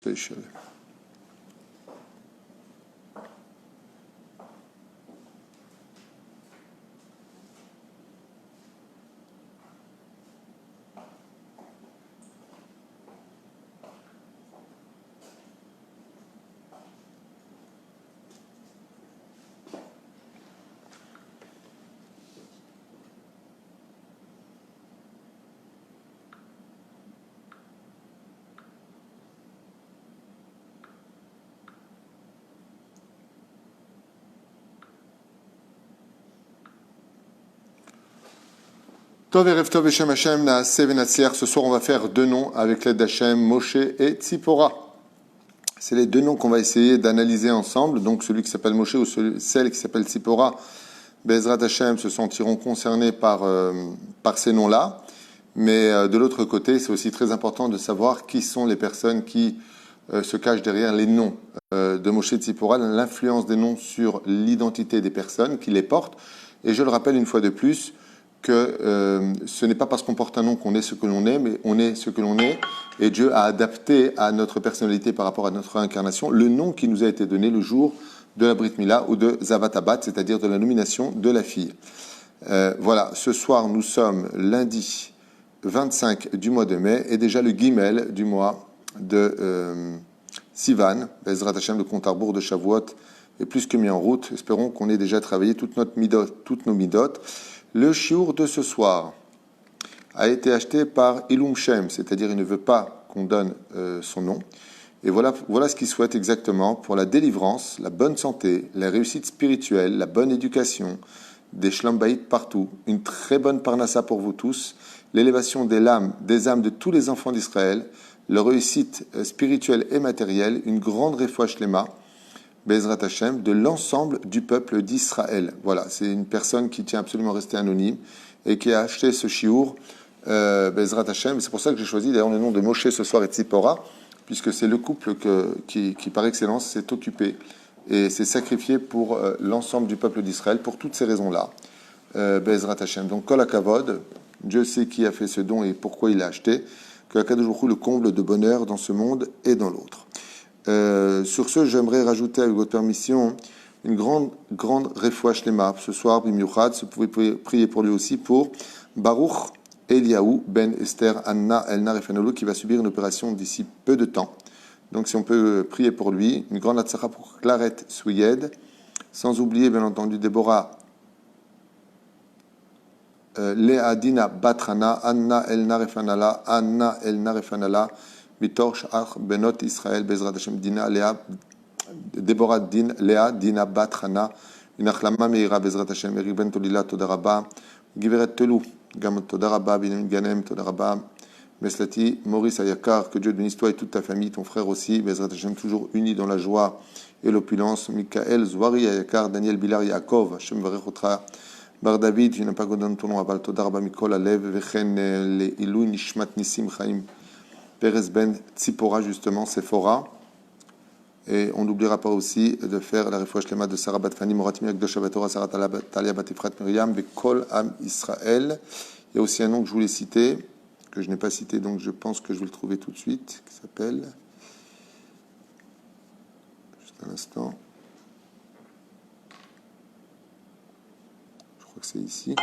Special. Tov Erev Tov Beshem Hashem Naaseh Venatzliach. Ce soir, on va faire deux noms avec l'aide d'Hachem, Moshe et Tzipora. C'est les deux noms qu'on va essayer d'analyser ensemble. Donc, celui qui s'appelle Moshe ou celle qui s'appelle Tzipora, Be'ezrat Hashem se sentiront concernés par ces noms-là. Mais de l'autre côté, c'est aussi très important de savoir qui sont les personnes qui se cachent derrière les noms de Moshe et Tzipora, l'influence des noms sur l'identité des personnes qui les portent. Et je le rappelle une fois de plus, que ce n'est pas parce qu'on porte un nom qu'on est ce que l'on est, mais on est ce que l'on est, et Dieu a adapté à notre personnalité par rapport à notre incarnation le nom qui nous a été donné le jour de la Brit Mila ou de Zavat Abat, c'est-à-dire de la nomination de la fille. Voilà, ce soir nous sommes lundi 25 du mois de mai, et déjà le Gimel du mois de Sivan, Bezrat Hashem, le compte à rebours de Shavuot est plus que mis en route. Espérons qu'on ait déjà travaillé toutes nos midot. Le chiour de ce soir a été acheté par Ilum Shem, c'est-à-dire il ne veut pas qu'on donne son nom. Et voilà ce qu'il souhaite exactement pour la délivrance, la bonne santé, la réussite spirituelle, la bonne éducation, des shlambaït partout, une très bonne parnassa pour vous tous, l'élévation des âmes de tous les enfants d'Israël, leur réussite spirituelle et matérielle, une grande réfoua shlema, Be'ezrat Hashem, de l'ensemble du peuple d'Israël. Voilà, c'est une personne qui tient absolument à rester anonyme et qui a acheté ce chiour, Be'ezrat Hashem. C'est pour ça que j'ai choisi d'ailleurs le nom de Moshe ce soir et Tzipora, puisque c'est le couple qui par excellence s'est occupé et s'est sacrifié pour l'ensemble du peuple d'Israël, pour toutes ces raisons-là. Be'ezrat Hashem. Donc, Kol HaKavod, Dieu sait qui a fait ce don et pourquoi il l'a acheté, que HaKadosh Baruch Hu le comble de bonheur dans ce monde et dans l'autre. Sur ce, j'aimerais rajouter, avec votre permission, une grande refoua shlema ce soir, bimiuchad. Vous pouvez prier pour lui aussi, pour Baruch Eliaou ben Esther Anna Elna Refanolo, qui va subir une opération d'ici peu de temps. Donc, si on peut prier pour lui, une grande atzara pour Claret Souyed, sans oublier, bien entendu, Déborah Léa Dina Batrana, Anna Elna Refanala, Mitor Shach Benot Israël Bezrat Hashem Dina Léa Déborah Din Léa Dina Batrana, une achlama meira Bezrat Hashem Eric Ben Tolila Todaraba Giveret Telou Gam Todaraba Binyamin Ganem Todaraba Meslati Maurice Ayakar, que Dieu bénisse toi et toute ta famille, ton frère aussi, Bezrat Hashem, toujours unis dans la joie et l'opulence. Michael Zouari Ayakar, Daniel Bilar Yaakov, Hashem Varechotra Bar David, je n'ai pas godon ton nom, Aval Todaraba Mikol Alev Vechen Le Ilou Nishmat Nissim Chaim Perez Ben Tzipora, justement, Sephora. Et on n'oubliera pas aussi de faire la refoua shlema de Sarah Bat Fani, Moratim Yakdosha Batora, Sarah Talia Bat Efrat Miriam, Bekol Am Israël. Il y a aussi un nom que je voulais citer, que je n'ai pas cité, donc je pense que je vais le trouver tout de suite, qui s'appelle... Juste un instant. Je crois que c'est ici.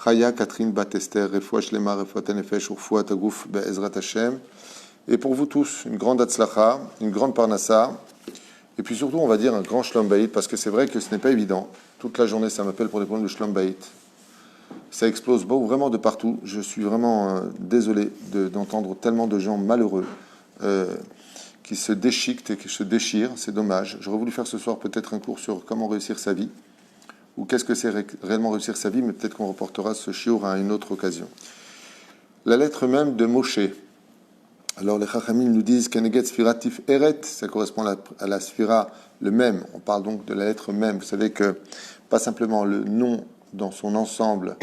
Chaya Catherine Bat Esther, refoua shlema, refoua tenefesh, urfoua tagouf, be'ezrat Hashem. Et pour vous tous, une grande atzlacha, une grande parnassa, et puis surtout, on va dire un grand shlom bayit, parce que c'est vrai que ce n'est pas évident. Toute la journée, ça m'appelle pour des problèmes de shlom bayit. Ça explose vraiment de partout. Je suis vraiment désolé d'entendre tellement de gens malheureux qui se déchiquent et qui se déchirent. C'est dommage. J'aurais voulu faire ce soir peut-être un cours sur comment réussir sa vie, ou qu'est-ce que c'est réellement réussir sa vie, mais peut-être qu'on reportera ce shiur à une autre occasion. La lettre même de Moshe. Alors les Chachamim nous disent Keneget Sfiratif Eret, ça correspond à la Sphira, le même. On parle donc de la lettre même. Vous savez que pas simplement le nom dans son ensemble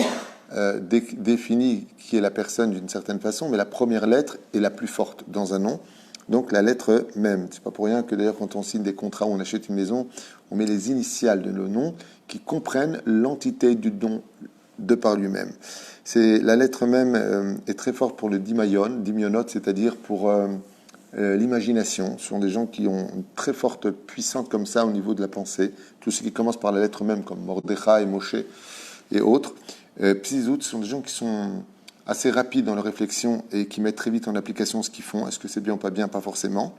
définit qui est la personne d'une certaine façon, mais la première lettre est la plus forte dans un nom. Donc la lettre même. C'est pas pour rien que d'ailleurs quand on signe des contrats ou on achète une maison, on met les initiales de nos noms qui comprennent l'entité du nom de par lui-même. La lettre même est très forte pour le dimionot, c'est-à-dire pour l'imagination. Ce sont des gens qui ont une très forte puissance comme ça au niveau de la pensée. Tout ce qui commence par la lettre même, comme Mordechai, Moshe et autres. Psizout, ce sont des gens qui sont assez rapides dans leur réflexion et qui mettent très vite en application ce qu'ils font. Est-ce que c'est bien ou pas bien? Pas forcément.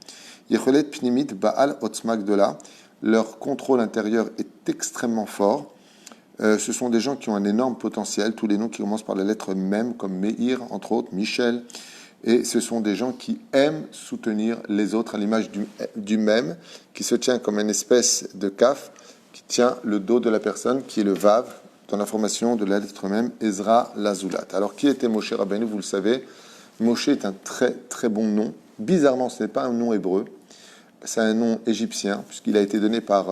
Yecholet Pnimit Baal Otzma Gdola. Leur contrôle intérieur est extrêmement fort. Ce sont des gens qui ont un énorme potentiel. Tous les noms qui commencent par la lettre même, comme Meir, entre autres, Michel. Et ce sont des gens qui aiment soutenir les autres à l'image du même, qui se tient comme une espèce de kaf qui tient le dos de la personne, qui est le vav, dans la formation de la lettre même, Ezra Lazoulat. Alors, qui était Moshe Rabbeinu? Vous le savez, Moshe est un très très bon nom. Bizarrement, ce n'est pas un nom hébreu, c'est un nom égyptien, puisqu'il a été donné par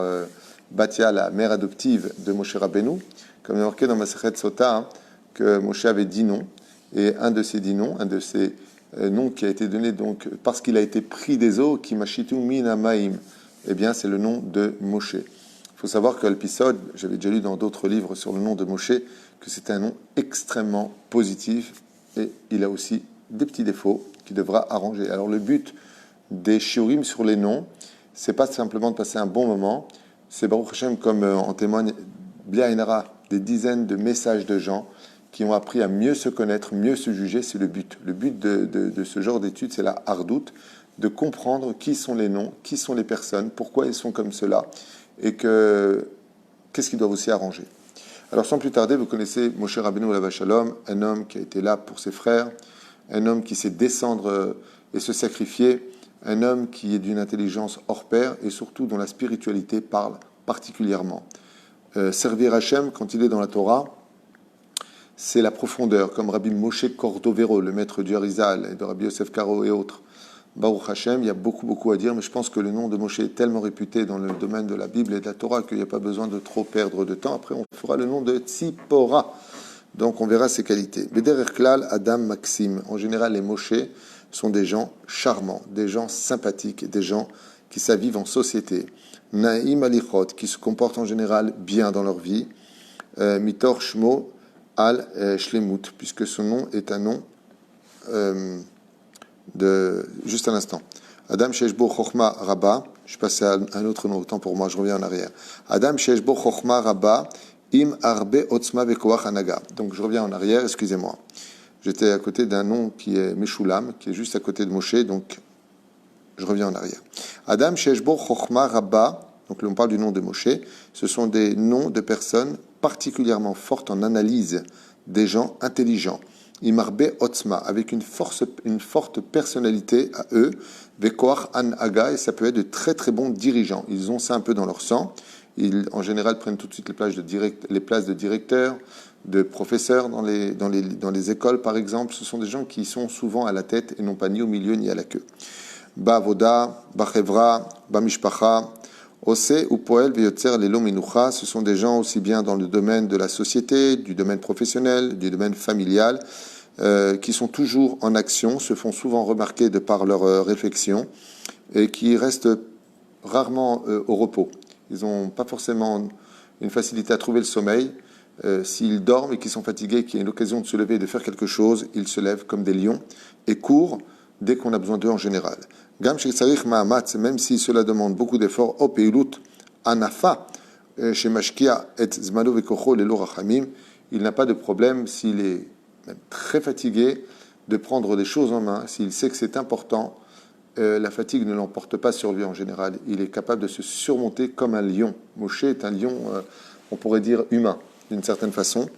Batia, la mère adoptive de Moshe Rabbeinu, comme il est marqué dans Masechet Sota, hein, que Moshe avait 10 noms, et un de ces 10 noms, un de ces noms qui a été donné donc parce qu'il a été pris des eaux, Kimashitu Mina Maim, eh bien c'est le nom de Moshe. Il faut savoir que l'épisode, j'avais déjà lu dans d'autres livres sur le nom de Moshe, que c'est un nom extrêmement positif et il a aussi des petits défauts qu'il devra arranger. Alors le but des shiurim sur les noms, c'est pas simplement de passer un bon moment, c'est Baruch Hashem, comme en témoigne Blia Inara, des dizaines de messages de gens qui ont appris à mieux se connaître, mieux se juger, c'est le but. Le but de ce genre d'études, c'est la hardout, de comprendre qui sont les noms, qui sont les personnes, pourquoi ils sont comme cela, et qu'est-ce qu'ils doivent aussi arranger. Alors sans plus tarder, vous connaissez Moshe Rabbeinu Alav Shalom, un homme qui a été là pour ses frères, un homme qui sait descendre et se sacrifier, un homme qui est d'une intelligence hors pair et surtout dont la spiritualité parle particulièrement. Servir Hachem, quand il est dans la Torah, c'est la profondeur, comme Rabbi Moshe Cordovero, le maître du Harizal, et de Rabbi Yosef Karo et autres. Baruch Hashem, il y a beaucoup à dire, mais je pense que le nom de Moshe est tellement réputé dans le domaine de la Bible et de la Torah qu'il n'y a pas besoin de trop perdre de temps. Après, on fera le nom de Tzipora, donc on verra ses qualités. Beder Klal, Adam, Maxime. En général, les Moshe sont des gens charmants, des gens sympathiques, des gens qui savent vivre en société. Naïm Alichot, qui se comportent en général bien dans leur vie. Mitor Shmo Al Shlemut, puisque son nom est un nom juste un instant. Adam Sheshbo Chochma Rabba, je passe à un autre nom, autant pour moi, je reviens en arrière. Adam Sheshbo Chochma Rabba, Im Arbe Otzma Vekoach Anaga. Donc je reviens en arrière, excusez-moi. J'étais à côté d'un nom qui est Meshulam, qui est juste à côté de Moshe, donc je reviens en arrière. Adam Sheshbo Chochma Rabba, donc on parle du nom de Moshe, ce sont des noms de personnes particulièrement fortes en analyse, des gens intelligents. Imarbe Otzma, avec une forte personnalité à eux, Vekoach An Aga, et ça peut être de très très bons dirigeants. Ils ont ça un peu dans leur sang. Ils, en général, prennent tout de suite les places de directeurs, de professeurs dans les écoles, par exemple. Ce sont des gens qui sont souvent à la tête et non pas ni au milieu ni à la queue. Ba Avoda, Ba Chevra, Ba Mishpacha, Ose ou Poel Veyotzer Lelo Minucha, ce sont des gens aussi bien dans le domaine de la société, du domaine professionnel, du domaine familial, qui sont toujours en action, se font souvent remarquer de par leur réflexion et qui restent rarement au repos. Ils n'ont pas forcément une facilité à trouver le sommeil. S'ils dorment et qu'ils sont fatigués, qu'il y a une occasion de se lever et de faire quelque chose, ils se lèvent comme des lions et courent dès qu'on a besoin d'eux en général. Gam Shektsarich Mahamatz, même si cela demande beaucoup d'efforts, O Peilut Anafa, chez Mashkia et Zmano Vekocho Lelo Rachamim, il n'a pas de problème s'il est même très fatigué de prendre des choses en main, s'il sait que c'est important. La fatigue ne l'emporte pas sur lui en général. Il est capable de se surmonter comme un lion. Moshe est un lion, on pourrait dire humain, d'une certaine façon.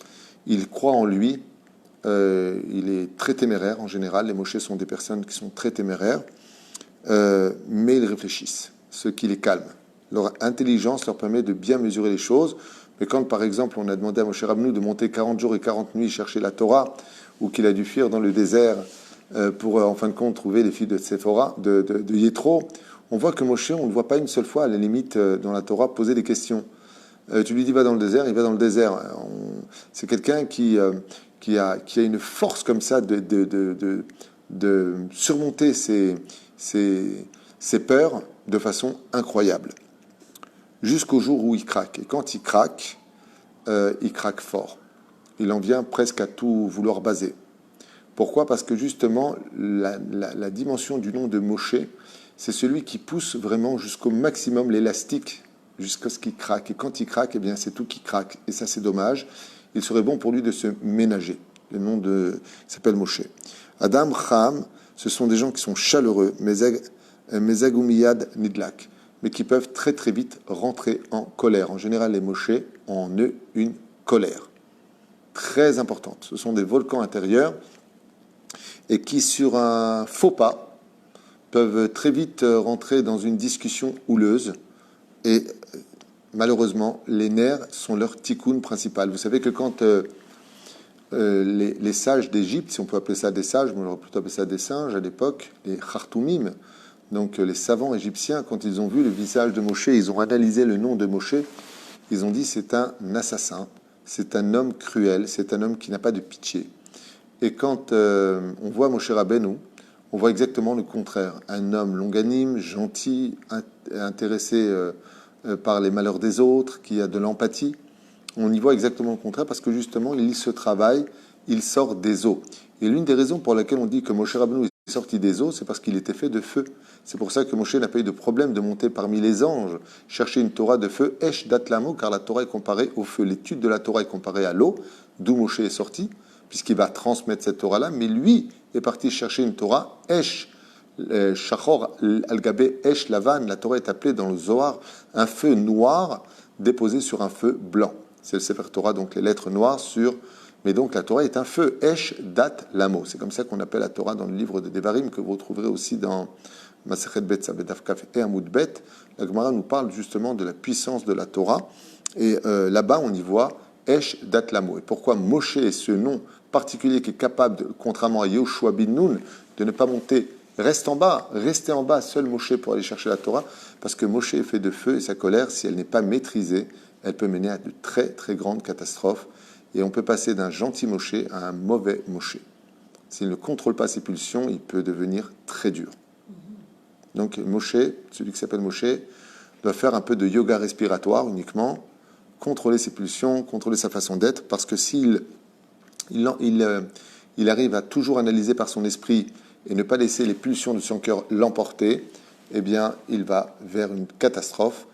Il croit en lui. Il est très téméraire en général. Les Moshe sont des personnes qui sont très téméraires, mais ils réfléchissent, ce qui les calme. Leur intelligence leur permet de bien mesurer les choses. Mais quand, par exemple, on a demandé à Moshe Rabbeinu de monter 40 jours et 40 nuits chercher la Torah, ou qu'il a dû fuir dans le désert pour, en fin de compte, trouver les filles de Séphora, de Yétro, on voit que Moshe, on ne le voit pas une seule fois, à la limite, dans la Torah, poser des questions. Tu lui dis, va dans le désert, il va dans le désert. C'est quelqu'un qui a une force comme ça de surmonter ses peurs de façon incroyable. Jusqu'au jour où il craque. Et quand il craque fort. Il en vient presque à tout vouloir baser. Pourquoi? Parce que justement, la dimension du nom de Moshe, c'est celui qui pousse vraiment jusqu'au maximum l'élastique, jusqu'à ce qu'il craque. Et quand il craque, eh bien, c'est tout qui craque. Et ça, c'est dommage. Il serait bon pour lui de se ménager. Le nom s'appelle Moshe. Adam, Cham, ce sont des gens qui sont chaleureux, Mezagumiyad Nidlak, mais qui peuvent très très vite rentrer en colère. En général, les Moshe ont en eux une colère très importante. Ce sont des volcans intérieurs et qui, sur un faux pas, peuvent très vite rentrer dans une discussion houleuse. Et malheureusement, les nerfs sont leur tikkun principal. Vous savez que quand les sages d'Égypte, si on peut appeler ça des sages, mais on aurait plutôt appelé ça des singes à l'époque, les Khartoumim, donc les savants égyptiens, quand ils ont vu le visage de Moshe, ils ont analysé le nom de Moshe, ils ont dit c'est un assassin, c'est un homme cruel, c'est un homme qui n'a pas de pitié. Et quand on voit Moshe Rabbeinu, on voit exactement le contraire. Un homme longanime, gentil, intéressé par les malheurs des autres, qui a de l'empathie. On y voit exactement le contraire parce que justement, il se travaille, il sort des eaux. Et l'une des raisons pour laquelle on dit que Moshe Rabbeinu est sorti des eaux, c'est parce qu'il était fait de feu. C'est pour ça que Moshe n'a pas eu de problème de monter parmi les anges, chercher une Torah de feu, Esh Datlamo, car la Torah est comparée au feu. L'étude de la Torah est comparée à l'eau, d'où Moshe est sorti, puisqu'il va transmettre cette Torah-là, mais lui est parti chercher une Torah, Esh, Shachor al-Gabé, Esh Lavan. La Torah est appelée dans le Zohar un feu noir déposé sur un feu blanc. C'est le Sefer Torah, donc les lettres noires sur... Mais donc la Torah est un feu, Esh Dat Lamo. C'est comme ça qu'on appelle la Torah dans le livre de Devarim, que vous retrouverez aussi dans Masechet Bet Sabedaf Kaf et Amoud Bet. La Gemara nous parle justement de la puissance de la Torah. Et là-bas, on y voit Esh Dat Lamo. Et pourquoi Moshe est ce nom particulier qui est capable, contrairement à Yoshua bin Nun, de ne pas monter, restez en bas, seul Moshe pour aller chercher la Torah, parce que Moshe est fait de feu et sa colère, si elle n'est pas maîtrisée, elle peut mener à de très très grandes catastrophes. Et on peut passer d'un gentil Moshe à un mauvais Moshe. S'il ne contrôle pas ses pulsions, il peut devenir très dur. Donc Moshe, celui qui s'appelle Moshe, doit faire un peu de yoga respiratoire uniquement, contrôler ses pulsions, contrôler sa façon d'être, parce que s'il arrive à toujours analyser par son esprit et ne pas laisser les pulsions de son cœur l'emporter, eh bien, il va vers une catastrophe,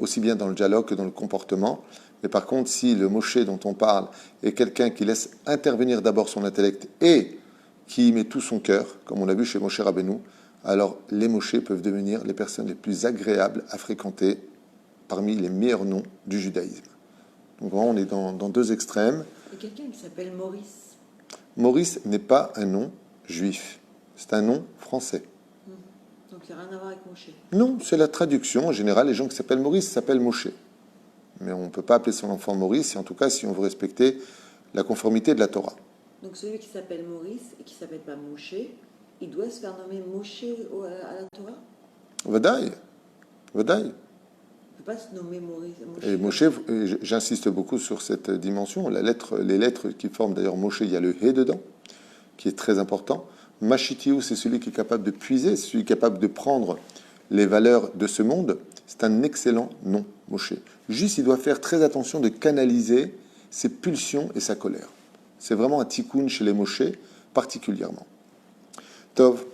aussi bien dans le dialogue que dans le comportement. Mais par contre, si le Moshe dont on parle est quelqu'un qui laisse intervenir d'abord son intellect et qui y met tout son cœur, comme on l'a vu chez Moshe Rabbeinu, alors les Moshe peuvent devenir les personnes les plus agréables à fréquenter parmi les meilleurs noms du judaïsme. Donc vraiment, on est dans deux extrêmes. Il y a quelqu'un qui s'appelle Maurice. Maurice n'est pas un nom juif, c'est un nom français. Donc il n'y a rien à voir avec Moshe. Non, c'est la traduction. En général, les gens qui s'appellent Maurice s'appellent Moshe. Mais on ne peut pas appeler son enfant Maurice, et en tout cas, si on veut respecter la conformité de la Torah. Donc celui qui s'appelle Maurice et qui ne s'appelle pas Moshe, il doit se faire nommer Moshe à la Torah? Vadaï. Il ne peut pas se nommer Maurice. Et Moshe, j'insiste beaucoup sur cette dimension. Les lettres qui forment d'ailleurs Moshe, il y a le He dedans, qui est très important. Machitiou, c'est celui qui est capable de puiser, c'est celui qui est capable de prendre les valeurs de ce monde. C'est un excellent nom, Moshe. Juste, il doit faire très attention de canaliser ses pulsions et sa colère. C'est vraiment un tikkun chez les Moshe, particulièrement. Tov,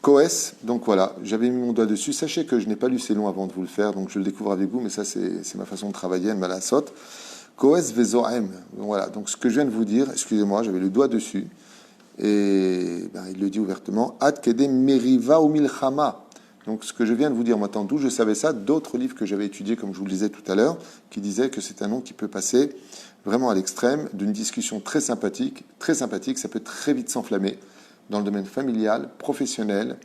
Koès, donc voilà, j'avais mis mon doigt dessus. Sachez que je n'ai pas lu ces noms avant de vous le faire, donc je le découvre avec vous, mais ça, c'est ma façon de travailler, ma lassot. Koès Vezohem, voilà, donc ce que je viens de vous dire, excusez-moi, j'avais le doigt dessus, et il le dit ouvertement, Ad Kede Meriva ou Milchama. Donc, ce que je viens de vous dire maintenant, d'où je savais ça, d'autres livres que j'avais étudiés, comme je vous le disais tout à l'heure, qui disaient que c'est un nom qui peut passer vraiment à l'extrême d'une discussion très sympathique, ça peut très vite s'enflammer dans le domaine familial, professionnel,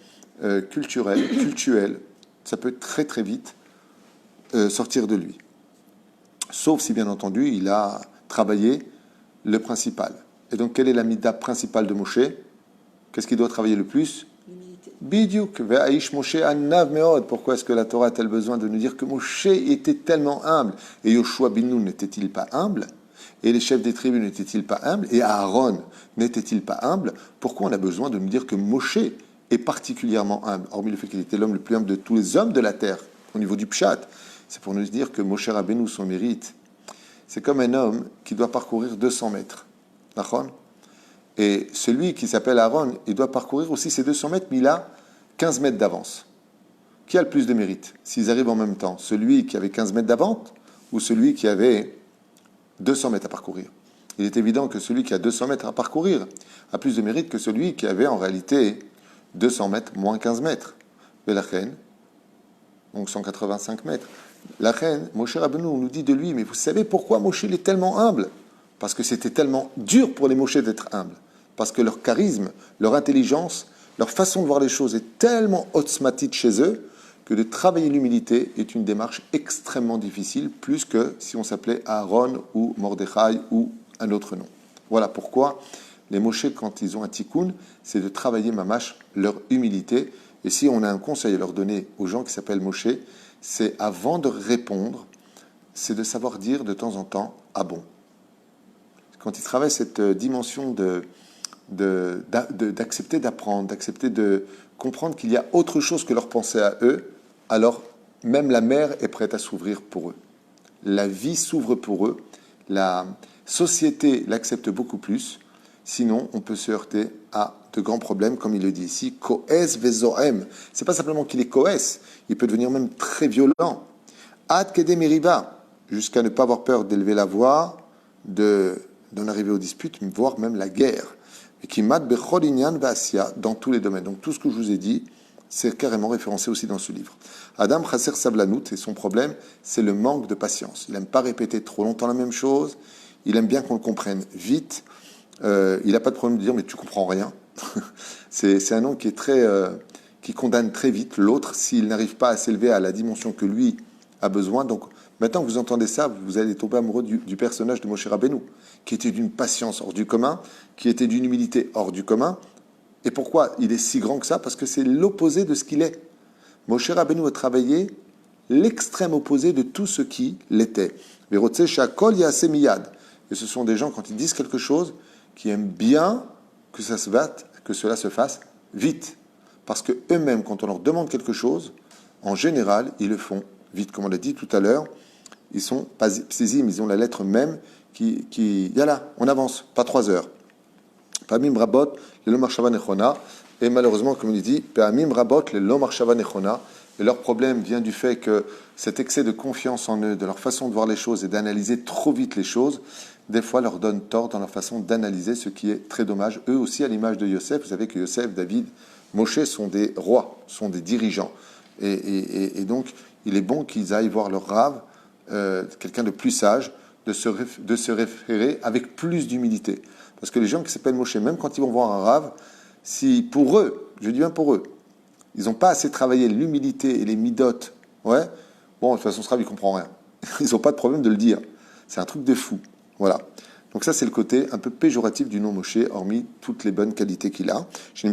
cultuel, ça peut très très vite sortir de lui. Sauf si, bien entendu, il a travaillé le principal. Et donc, quelle est la mida principale de Moshe? Qu'est-ce qu'il doit travailler le plus? Bidiouk, ve'aish Moshe anav meod. Pourquoi est-ce que la Torah a-t-elle besoin de nous dire que Moshe était tellement humble? Et Yoshua bin Nun n'était-il pas humble? Et les chefs des tribus n'étaient-ils pas humbles? Et Aaron n'était-il pas humble? Pourquoi on a besoin de nous dire que Moshe est particulièrement humble, hormis le fait qu'il était l'homme le plus humble de tous les hommes de la terre, au niveau du Pshat? C'est pour nous dire que Moshe Rabbeinu, son mérite, c'est comme un homme qui doit parcourir 200 mètres. D'accord? Et celui qui s'appelle Aaron, il doit parcourir aussi ces 200 mètres, mais il a 15 mètres d'avance. Qui a le plus de mérite s'ils arrivent en même temps? Celui qui avait 15 mètres d'avance ou celui qui avait 200 mètres à parcourir? Il est évident que celui qui a 200 mètres à parcourir a plus de mérite que celui qui avait en réalité 200 mètres moins 15 mètres. Mais la reine, donc 185 mètres. La reine, Moshe Rabbeinu, on nous dit de lui, mais vous savez pourquoi Moshe il est tellement humble? Parce que c'était tellement dur pour les Moshe d'être humbles. Parce que leur charisme, leur intelligence, leur façon de voir les choses est tellement otzmatique chez eux que de travailler l'humilité est une démarche extrêmement difficile, plus que si on s'appelait Aaron ou Mordechai ou un autre nom. Voilà pourquoi les Moshe, quand ils ont un tikkun, c'est de travailler mamash leur humilité. Et si on a un conseil à leur donner aux gens qui s'appellent Moshe, c'est avant de répondre, c'est de savoir dire de temps en temps « ah bon ». Quand ils travaillent cette dimension d'accepter d'apprendre, d'accepter de comprendre qu'il y a autre chose que leur pensée à eux, alors même la mer est prête à s'ouvrir pour eux. La vie s'ouvre pour eux, la société l'accepte beaucoup plus, sinon on peut se heurter à de grands problèmes, comme il le dit ici, Koes vezoem. C'est pas simplement qu'il est Koes, il peut devenir même très violent. Ad kede meriba, jusqu'à ne pas avoir peur d'élever la voix, d'en arriver aux disputes, voire même la guerre. Et qui mat bechol inyan v'asya, dans tous les domaines. Donc tout ce que je vous ai dit, c'est carrément référencé aussi dans ce livre. Adam chaser savlanout, et son problème, c'est le manque de patience. Il n'aime pas répéter trop longtemps la même chose, il aime bien qu'on le comprenne vite, il n'a pas de problème de dire « mais tu comprends rien ». C'est un homme qui est qui condamne très vite l'autre s'il n'arrive pas à s'élever à la dimension que lui a besoin. Donc maintenant que vous entendez ça, vous allez tomber amoureux du personnage de Moshe Rabbeinu, qui était d'une patience hors du commun, qui était d'une humilité hors du commun. Et pourquoi il est si grand que ça? Parce que c'est l'opposé de ce qu'il est. Moshe Rabbeinu a travaillé l'extrême opposé de tout ce qui l'était. Et ce sont des gens, quand ils disent quelque chose, qui aiment bien que cela se fasse vite. Parce que eux-mêmes, quand on leur demande quelque chose, en général, ils le font vite. Comme on l'a dit tout à l'heure, ils sont psisim, ils ont la lettre même qui yalla, on avance, pas 3 heures. Pamim rabot, le lo marshava nechona. Et malheureusement, comme il dit, Pamim rabot, le lo marshava nechona. Et leur problème vient du fait que cet excès de confiance en eux, de leur façon de voir les choses et d'analyser trop vite les choses, des fois leur donne tort dans leur façon d'analyser, ce qui est très dommage. Eux aussi, à l'image de Yosef, vous savez que Yosef, David, Moshe sont des rois, sont des dirigeants. Et donc, il est bon qu'ils aillent voir leur rave, quelqu'un de plus sage, de se référer avec plus d'humilité. Parce que les gens qui s'appellent Moshe, même quand ils vont voir un rave, si pour eux, je dis bien pour eux, ils n'ont pas assez travaillé l'humilité et les midotes, ouais, bon, de toute façon, ce rave, il ne comprend rien. Ils n'ont pas de problème de le dire. C'est un truc de fou. Voilà. Donc ça, c'est le côté un peu péjoratif du nom Moshe, hormis toutes les bonnes qualités qu'il a. Mais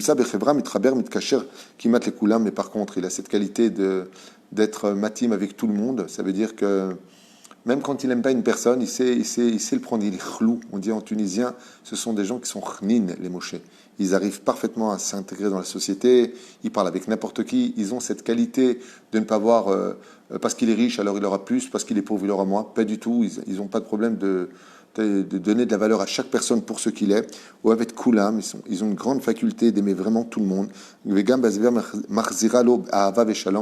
par contre, il a cette qualité d'être matim avec tout le monde. Ça veut dire que même quand il n'aime pas une personne, il sait le prendre. Il est chlou. On dit en tunisien, ce sont des gens qui sont chnin, les Moshe. Ils arrivent parfaitement à s'intégrer dans la société. Ils parlent avec n'importe qui. Ils ont cette qualité de ne pas voir, parce qu'il est riche, alors il aura plus, parce qu'il est pauvre, il aura moins. Pas du tout. Ils n'ont pas de problème de donner de la valeur à chaque personne pour ce qu'il est. Ou avec Koulam, ils ont une grande faculté d'aimer vraiment tout le monde. En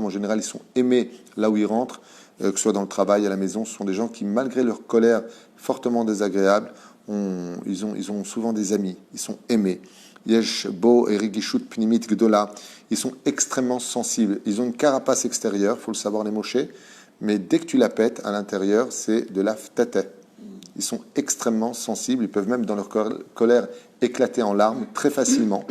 général, ils sont aimés là où ils rentrent, que ce soit dans le travail, à la maison. Ce sont des gens qui, malgré leur colère fortement désagréable, ils ont souvent des amis. Ils sont aimés. Yesh Bo et Rigishut Pnimit Gdola. Ils sont extrêmement sensibles. Ils ont une carapace extérieure, il faut le savoir, les Moshe. Mais dès que tu la pètes, à l'intérieur, c'est de la ftata. Ils sont extrêmement sensibles, ils peuvent même dans leur colère éclater en larmes très facilement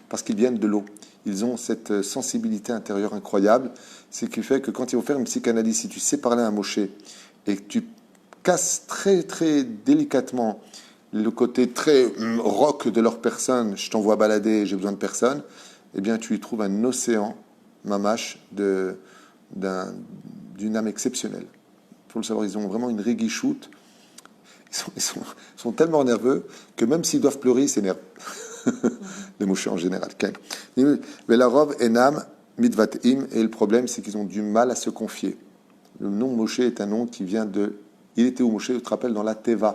parce qu'ils viennent de l'eau. Ils ont cette sensibilité intérieure incroyable, ce qui fait que quand ils vont faire une psychanalyse, si tu sais parler à un Moshe et que tu casses très très délicatement le côté très rock de leur personne, je t'envoie balader, j'ai besoin de personne, eh bien tu y trouves un océan, mamash, d'une âme exceptionnelle. Il faut le savoir, ils ont vraiment une réguichoute. Ils sont tellement nerveux que même s'ils doivent pleurer, ils s'énervent. Les Moshe en général. Mais la robe enam mitvatim, et le problème, c'est qu'ils ont du mal à se confier. Le nom Moshe est un nom qui vient de. Il était où Moshe? Tu te rappelles dans la Teva.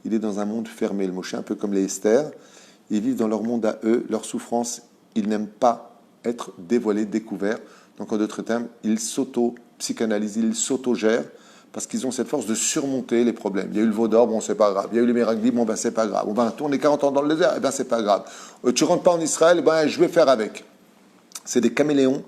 Il est dans un monde fermé. Le Moshe, un peu comme les Esther, Ils vivent dans leur monde à eux, leur souffrance. Ils n'aiment pas être dévoilés, découverts. Donc, en d'autres termes, ils s'auto-psychanalysent, ils s'auto-gèrent parce qu'ils ont cette force de surmonter les problèmes. Il y a eu le veau d'or, bon, c'est pas grave. Il y a eu les miraglim, bon, ben, c'est pas grave. On va tourner 40 ans dans le désert, eh ben, c'est pas grave. Tu rentres pas en Israël, eh ben, je vais faire avec. C'est des caméléons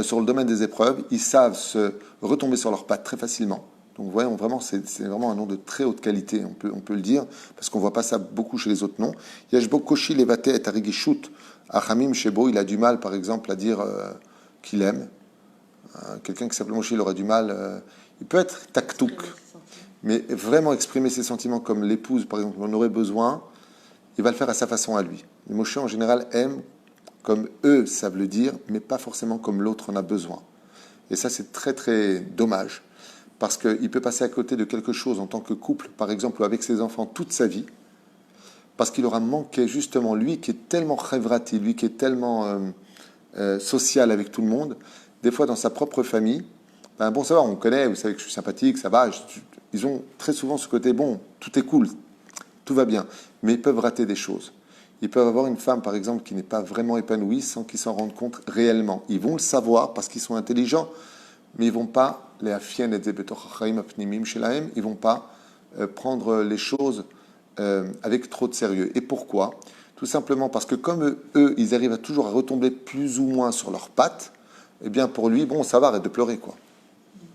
sur le domaine des épreuves. Ils savent se retomber sur leurs pattes très facilement. Donc, voyons, vraiment, c'est vraiment un nom de très haute qualité, on peut le dire, parce qu'on ne voit pas ça beaucoup chez les autres noms. Yashbo Koshi Levate et Arigishut. Achamim Shebo, il a du mal, par exemple, à dire qu'il aime. Quelqu'un qui s'appelle Moshe, il aura du mal. Il peut être taktouk, mais vraiment exprimer ses sentiments comme l'épouse, par exemple, en aurait besoin, il va le faire à sa façon à lui. Les Moshe, en général, aiment comme eux savent le dire, mais pas forcément comme l'autre en a besoin. Et ça, c'est très, très dommage. Parce qu'il peut passer à côté de quelque chose en tant que couple, par exemple, ou avec ses enfants toute sa vie, parce qu'il aura manqué justement, lui qui est tellement chevrati, lui qui est tellement social avec tout le monde, des fois dans sa propre famille, ben bon, ça va, on connaît, vous savez que je suis sympathique, ça va, ils ont très souvent ce côté, bon, tout est cool, tout va bien, mais ils peuvent rater des choses. Ils peuvent avoir une femme, par exemple, qui n'est pas vraiment épanouie sans qu'ils s'en rendent compte réellement. Ils vont le savoir parce qu'ils sont intelligents, mais ils ne vont pas ils vont pas prendre les choses avec trop de sérieux. Et pourquoi? Tout simplement parce que comme eux, ils arrivent toujours à retomber plus ou moins sur leurs pattes, eh bien pour lui, bon, ça va, arrête de pleurer, quoi.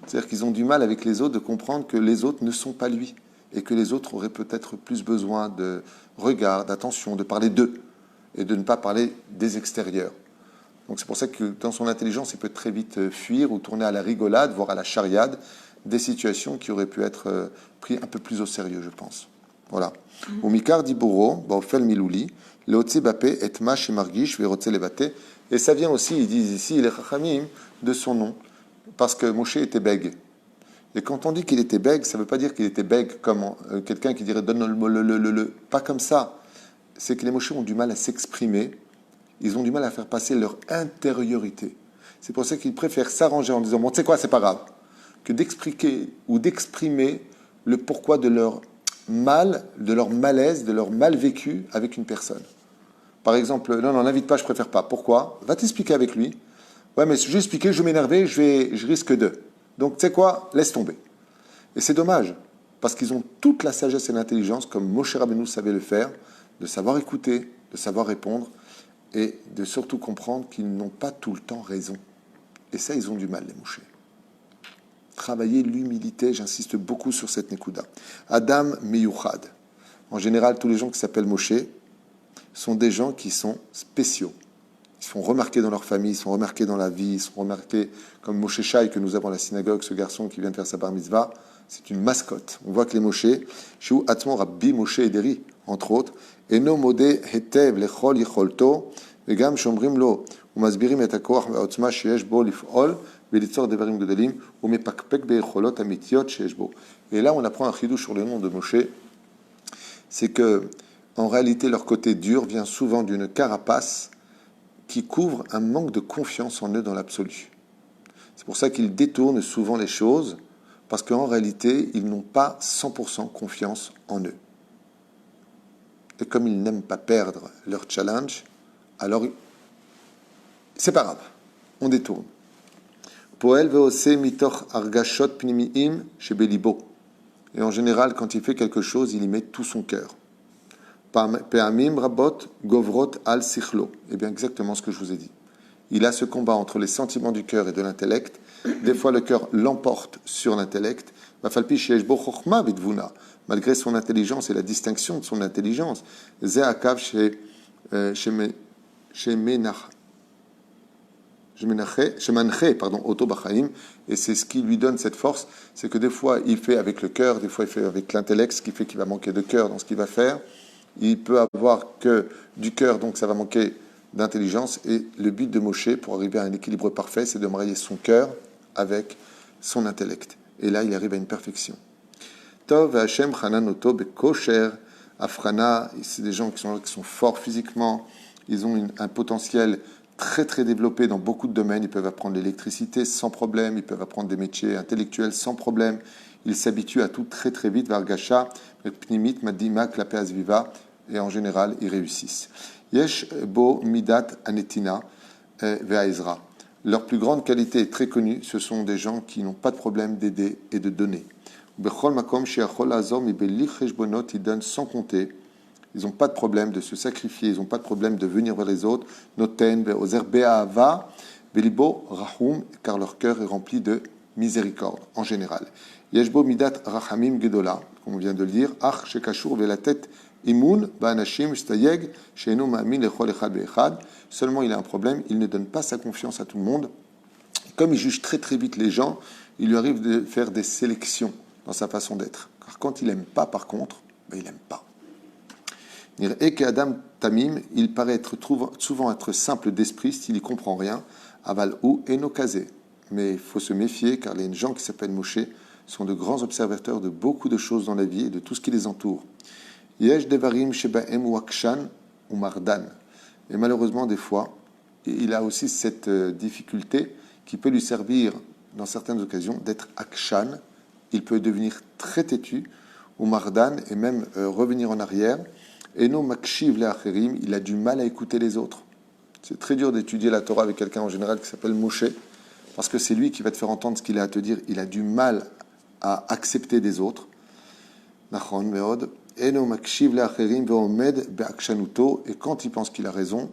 C'est-à-dire qu'ils ont du mal avec les autres de comprendre que les autres ne sont pas lui et que les autres auraient peut-être plus besoin de regard, d'attention, de parler d'eux et de ne pas parler des extérieurs. Donc c'est pour ça que dans son intelligence, il peut très vite fuir ou tourner à la rigolade, voire à la chariade, des situations qui auraient pu être prises un peu plus au sérieux, je pense. Voilà. Au Mikar Diburo, Baofel Milouli, Leotzi Bapé, Etma Shemargish, Verotze Levate. Et ça vient aussi, ils disent ici, les Chachamim, de son nom, parce que Moshe était bègue. Et quand on dit qu'il était bègue, ça ne veut pas dire qu'il était bègue comme quelqu'un qui dirait donne le. Pas comme ça. C'est que les Moshe ont du mal à s'exprimer. Ils ont du mal à faire passer leur intériorité. C'est pour ça qu'ils préfèrent s'arranger en disant bon, tu sais quoi, c'est pas grave, que d'expliquer ou d'exprimer le pourquoi de leur mal, de leur malaise, de leur mal vécu avec une personne. Par exemple, non, n'invite pas, je préfère pas. Pourquoi? Va t'expliquer avec lui. Ouais, mais si je vais expliquer, je vais m'énerver, je risque de. Donc, tu sais quoi, laisse tomber. Et c'est dommage, parce qu'ils ont toute la sagesse et l'intelligence, comme Moshe Rabbeinu savait le faire, de savoir écouter, de savoir répondre, et de surtout comprendre qu'ils n'ont pas tout le temps raison. Et ça, ils ont du mal, les Moshe. Travailler l'humilité, j'insiste beaucoup sur cette Nekuda. Adam Meyuchad. En général, tous les gens qui s'appellent Moshe sont des gens qui sont spéciaux. Ils sont remarqués dans leur famille, ils sont remarqués dans la vie, ils sont remarqués comme Moshe Shai que nous avons à la synagogue, ce garçon qui vient de faire sa bar mitzvah. C'est une mascotte. On voit que les Moshe, chez Atmon Rabbi Moshe Ederi, entre autres, Eno Modé Hetev Lechol Yicholto, Vegam Shomrim Lo, Umasbirim et Akoach Ve'otzma Sheyesh Bo Lif'ol, Velitzor Devarim Gedolim, Umepakpek Be'echolot Amitiot Sheyesh Bo. Et là, on apprend un chidouch sur le nom de Moshe, c'est que, en réalité, leur côté dur vient souvent d'une carapace qui couvre un manque de confiance en eux dans l'absolu. C'est pour ça qu'ils détournent souvent les choses, parce qu'en réalité, ils n'ont pas 100% confiance en eux. Et comme ils n'aiment pas perdre leur challenge, alors c'est pas grave, on détourne. Poel veose mitoch argashot pnimiim shebelibo. Et en général, quand il fait quelque chose, il y met tout son cœur. Pe'amim rabot govrot al sichlo. Eh bien, exactement ce que je vous ai dit. Il a ce combat entre les sentiments du cœur et de l'intellect. Des fois, le cœur l'emporte sur l'intellect. Malgré son intelligence et la distinction de son intelligence. Ze'akav Oto Bachaim, et c'est ce qui lui donne cette force, c'est que des fois il fait avec le cœur, des fois il fait avec l'intellect, ce qui fait qu'il va manquer de cœur dans ce qu'il va faire. Il peut avoir que du cœur, donc ça va manquer d'intelligence, et le but de Moshe, pour arriver à un équilibre parfait, c'est de marier son cœur avec son intellect. Et là, il arrive à une perfection. Tov Hashem Chananoto Bekosher Afrana, c'est des gens qui sont forts physiquement, ils ont un potentiel très très développé dans beaucoup de domaines. Ils peuvent apprendre l'électricité sans problème, ils peuvent apprendre des métiers intellectuels sans problème. Ils s'habituent à tout très très vite. Vargasha, Pnimit, Madima, Klape Asviva, et en général, ils réussissent. Yesh bo midat anetina ve'aezra. Leur plus grande qualité est très connue, ce sont des gens qui n'ont pas de problème d'aider et de donner. Bechol makom sheachol azor mibeli cheshbonot, ils donnent sans compter. Ils n'ont pas de problème de se sacrifier, ils n'ont pas de problème de venir vers les autres. Noten ve'ozer be'ahava ve'libo rahum, car leur cœur est rempli de miséricorde en général. Yeshbo midat rachamim gedola, comme on vient de le dire, ach shekashur ve'latet imun ba'anashim shtayeg she'enu ma'amin lechol echad ve'echad. Seulement il a un problème, il ne donne pas sa confiance à tout le monde. Comme il juge très très vite les gens, il lui arrive de faire des sélections dans sa façon d'être. Car quand il n'aime pas, par contre, il n'aime pas. Et qu'Adam Tamim, il paraît souvent être simple d'esprit s'il n'y comprend rien, aval ou enokazé. Mais il faut se méfier car les gens qui s'appellent Moshe sont de grands observateurs de beaucoup de choses dans la vie et de tout ce qui les entoure. Yesh devarim shebaem wakshan ou mardan. Et malheureusement, des fois, il a aussi cette difficulté qui peut lui servir, dans certaines occasions, d'être akshan. Il peut devenir très têtu, ou mardan, et même revenir en arrière. Et non makshiv le'acherim, il a du mal à écouter les autres. C'est très dur d'étudier la Torah avec quelqu'un en général qui s'appelle Moshe, parce que c'est lui qui va te faire entendre ce qu'il a à te dire. Il a du mal à accepter des autres. Nachon meod. Et non makshiv le'acherim ve'omed be'akshanuto. Et quand il pense qu'il a raison,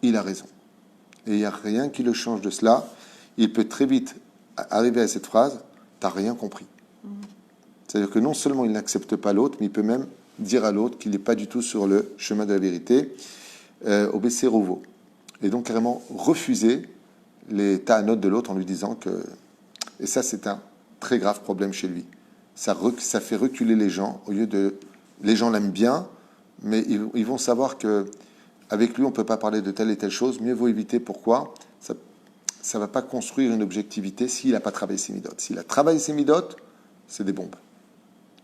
il a raison. Et il n'y a rien qui le change de cela. Il peut très vite arriver à cette phrase, t'as rien compris. C'est-à-dire que non seulement il n'accepte pas l'autre, mais il peut même dire à l'autre qu'il n'est pas du tout sur le chemin de la vérité, au Bessérovo. Et donc carrément refuser les ta'anot de l'autre en lui disant que... Et ça, c'est un très grave problème chez lui. Ça fait reculer les gens, au lieu de... Les gens l'aiment bien, mais ils vont savoir que avec lui, on ne peut pas parler de telle et telle chose. Mieux vaut éviter. Pourquoi ? Ça ne va pas construire une objectivité s'il n'a pas travaillé ses midotes. S'il a travaillé ses midotes, c'est des bombes.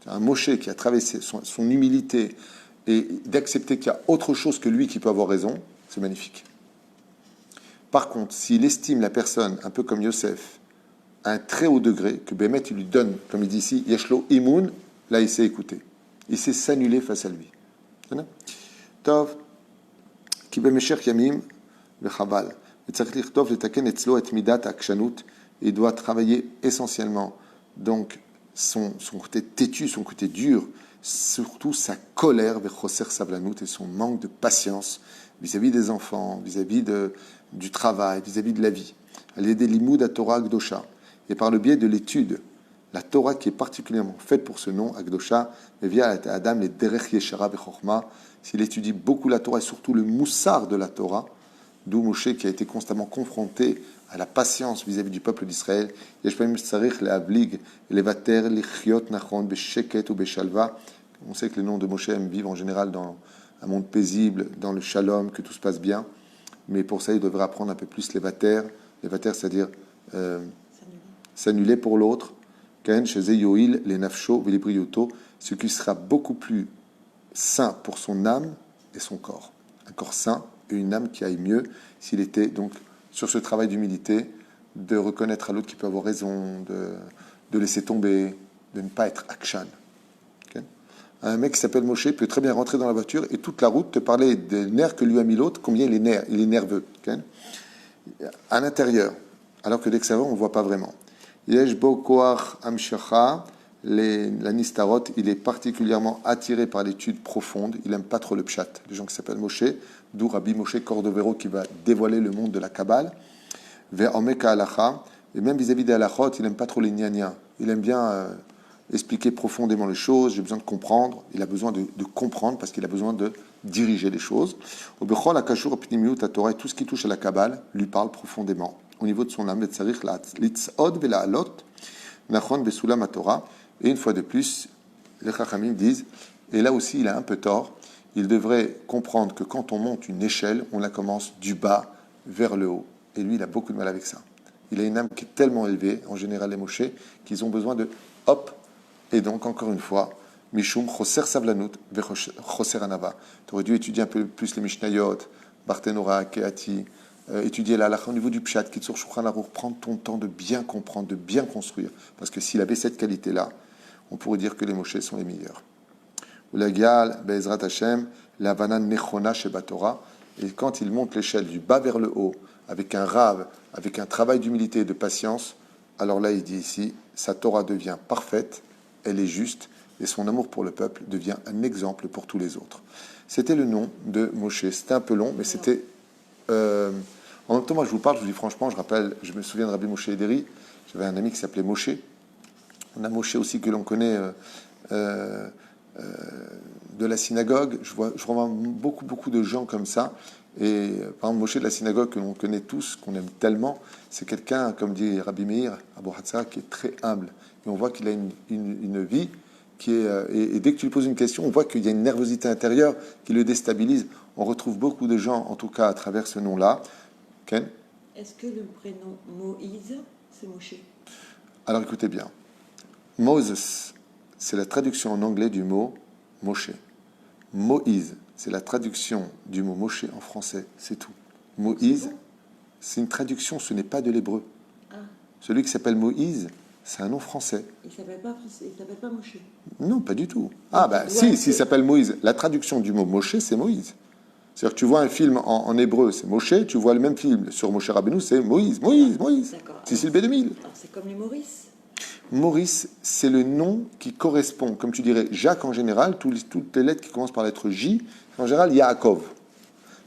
Un Moshe qui a travaillé son humilité et d'accepter qu'il y a autre chose que lui qui peut avoir raison, c'est magnifique. Par contre, s'il estime la personne, un peu comme Yosef, à un très haut degré, que Bémet, il lui donne, comme il dit ici, Yeshlo Imoun, là, il sait écouter. Il sait s'annuler face à lui. Tov, ki bemesher yamim vechaval. Il doit travailler essentiellement donc son côté têtu, son côté dur, surtout sa colère vers Choser Savlanout et son manque de patience vis-à-vis des enfants, vis-à-vis du travail, vis-à-vis de la vie. Elle est des limoud à Torah Agdosha. Et par le biais de l'étude, la Torah qui est particulièrement faite pour ce nom, Agdosha, mais via Adam les Derech Yeshara Bechorma, s'il étudie beaucoup la Torah et surtout le moussard de la Torah, d'où Moshe qui a été constamment confronté à la patience vis-à-vis du peuple d'Israël. On sait que les noms de Moshe aiment vivre en général dans un monde paisible, dans le shalom, que tout se passe bien. Mais pour ça, il devrait apprendre un peu plus les vater. Les vater, c'est-à-dire s'annuler pour l'autre. Ce qui sera beaucoup plus sain pour son âme et son corps. Un corps sain et une âme qui aille mieux s'il était donc sur ce travail d'humilité, de reconnaître à l'autre qu'il peut avoir raison, de laisser tomber, de ne pas être akshan. Okay? Un mec qui s'appelle Moshe peut très bien rentrer dans la voiture et toute la route te parler des nerfs que lui a mis l'autre, combien il est nerveux. Okay? À l'intérieur, alors que l'extérieur, on ne voit pas vraiment. Yesh bo koach amshacha, la nistarot, il est particulièrement attiré par l'étude profonde, il n'aime pas trop le pshat. Les gens qui s'appellent Moshe, d'où Rabbi Moshe Cordovero qui va dévoiler le monde de la Kabbale, vers Omeka halacha, et même vis-à-vis des halachot, il n'aime pas trop les gna-gna. Il aime bien expliquer profondément les choses, j'ai besoin de comprendre, il a besoin de comprendre parce qu'il a besoin de diriger les choses. Au Bechol Akashur Pnimiut Torah, tout ce qui touche à la Kabbale lui parle profondément. Au niveau de son âme, Tzarich Litzod Vela'alot, Nachon Besulam Torah. Et une fois de plus, les Chachamim disent, et là aussi il a un peu tort, il devrait comprendre que quand on monte une échelle, on la commence du bas vers le haut. Et lui, il a beaucoup de mal avec ça. Il a une âme qui est tellement élevée, en général les Moshe, qu'ils ont besoin de hop. Et donc, encore une fois, Mishum Choser Savlanut Choser Anava. Tu aurais dû étudier un peu plus les Mishnayot, Barthénora, Keati, étudier la halakha au niveau du Pshat, Kitsur Shulchan Aruch, prendre ton temps de bien comprendre, de bien construire. Parce que s'il avait cette qualité-là, on pourrait dire que les Moshe sont les meilleurs. Ulagial, Be'ezrat Hashem, Lavana Nechona Sheba Torah. Et quand il monte l'échelle du bas vers le haut, avec un rave, avec un travail d'humilité et de patience, alors là, il dit ici, sa Torah devient parfaite, elle est juste, et son amour pour le peuple devient un exemple pour tous les autres. C'était le nom de Moshe. C'était un peu long, mais c'était... en même temps, moi, je vous parle, je vous dis franchement, je me souviens de Rabbi Moshe Ederi. J'avais un ami qui s'appelait Moshe. On a Moshe aussi que l'on connaît de la synagogue. Je vois beaucoup de gens comme ça. Et par exemple, Moshe de la synagogue, que l'on connaît tous, qu'on aime tellement, c'est quelqu'un, comme dit Rabbi Meir, Abou Hatza, qui est très humble. Et on voit qu'il a une vie qui est... et dès que tu lui poses une question, on voit qu'il y a une nervosité intérieure qui le déstabilise. On retrouve beaucoup de gens, en tout cas à travers ce nom-là. Ken ? Est-ce que le prénom Moïse, c'est Moshe? Alors écoutez bien. Moses, c'est la traduction en anglais du mot Moshe. Moïse, c'est la traduction du mot Moshe en français, c'est tout. Moïse, c'est une traduction, ce n'est pas de l'hébreu. Ah. Celui qui s'appelle Moïse, c'est un nom français. Il s'appelle pas Moshe. Non, pas du tout. Ah bah si, il s'appelle Moïse. La traduction du mot Moshe, c'est Moïse. C'est-à-dire que tu vois un film en hébreu, c'est Moshe, tu vois le même film sur Moshe Rabbeinu, c'est Moïse. D'accord. Cécile B2000. Alors c'est comme les Maurice. Maurice, c'est le nom qui correspond, comme tu dirais, Jacques en général, toutes les lettres qui commencent par la lettre J, en général, Yaakov.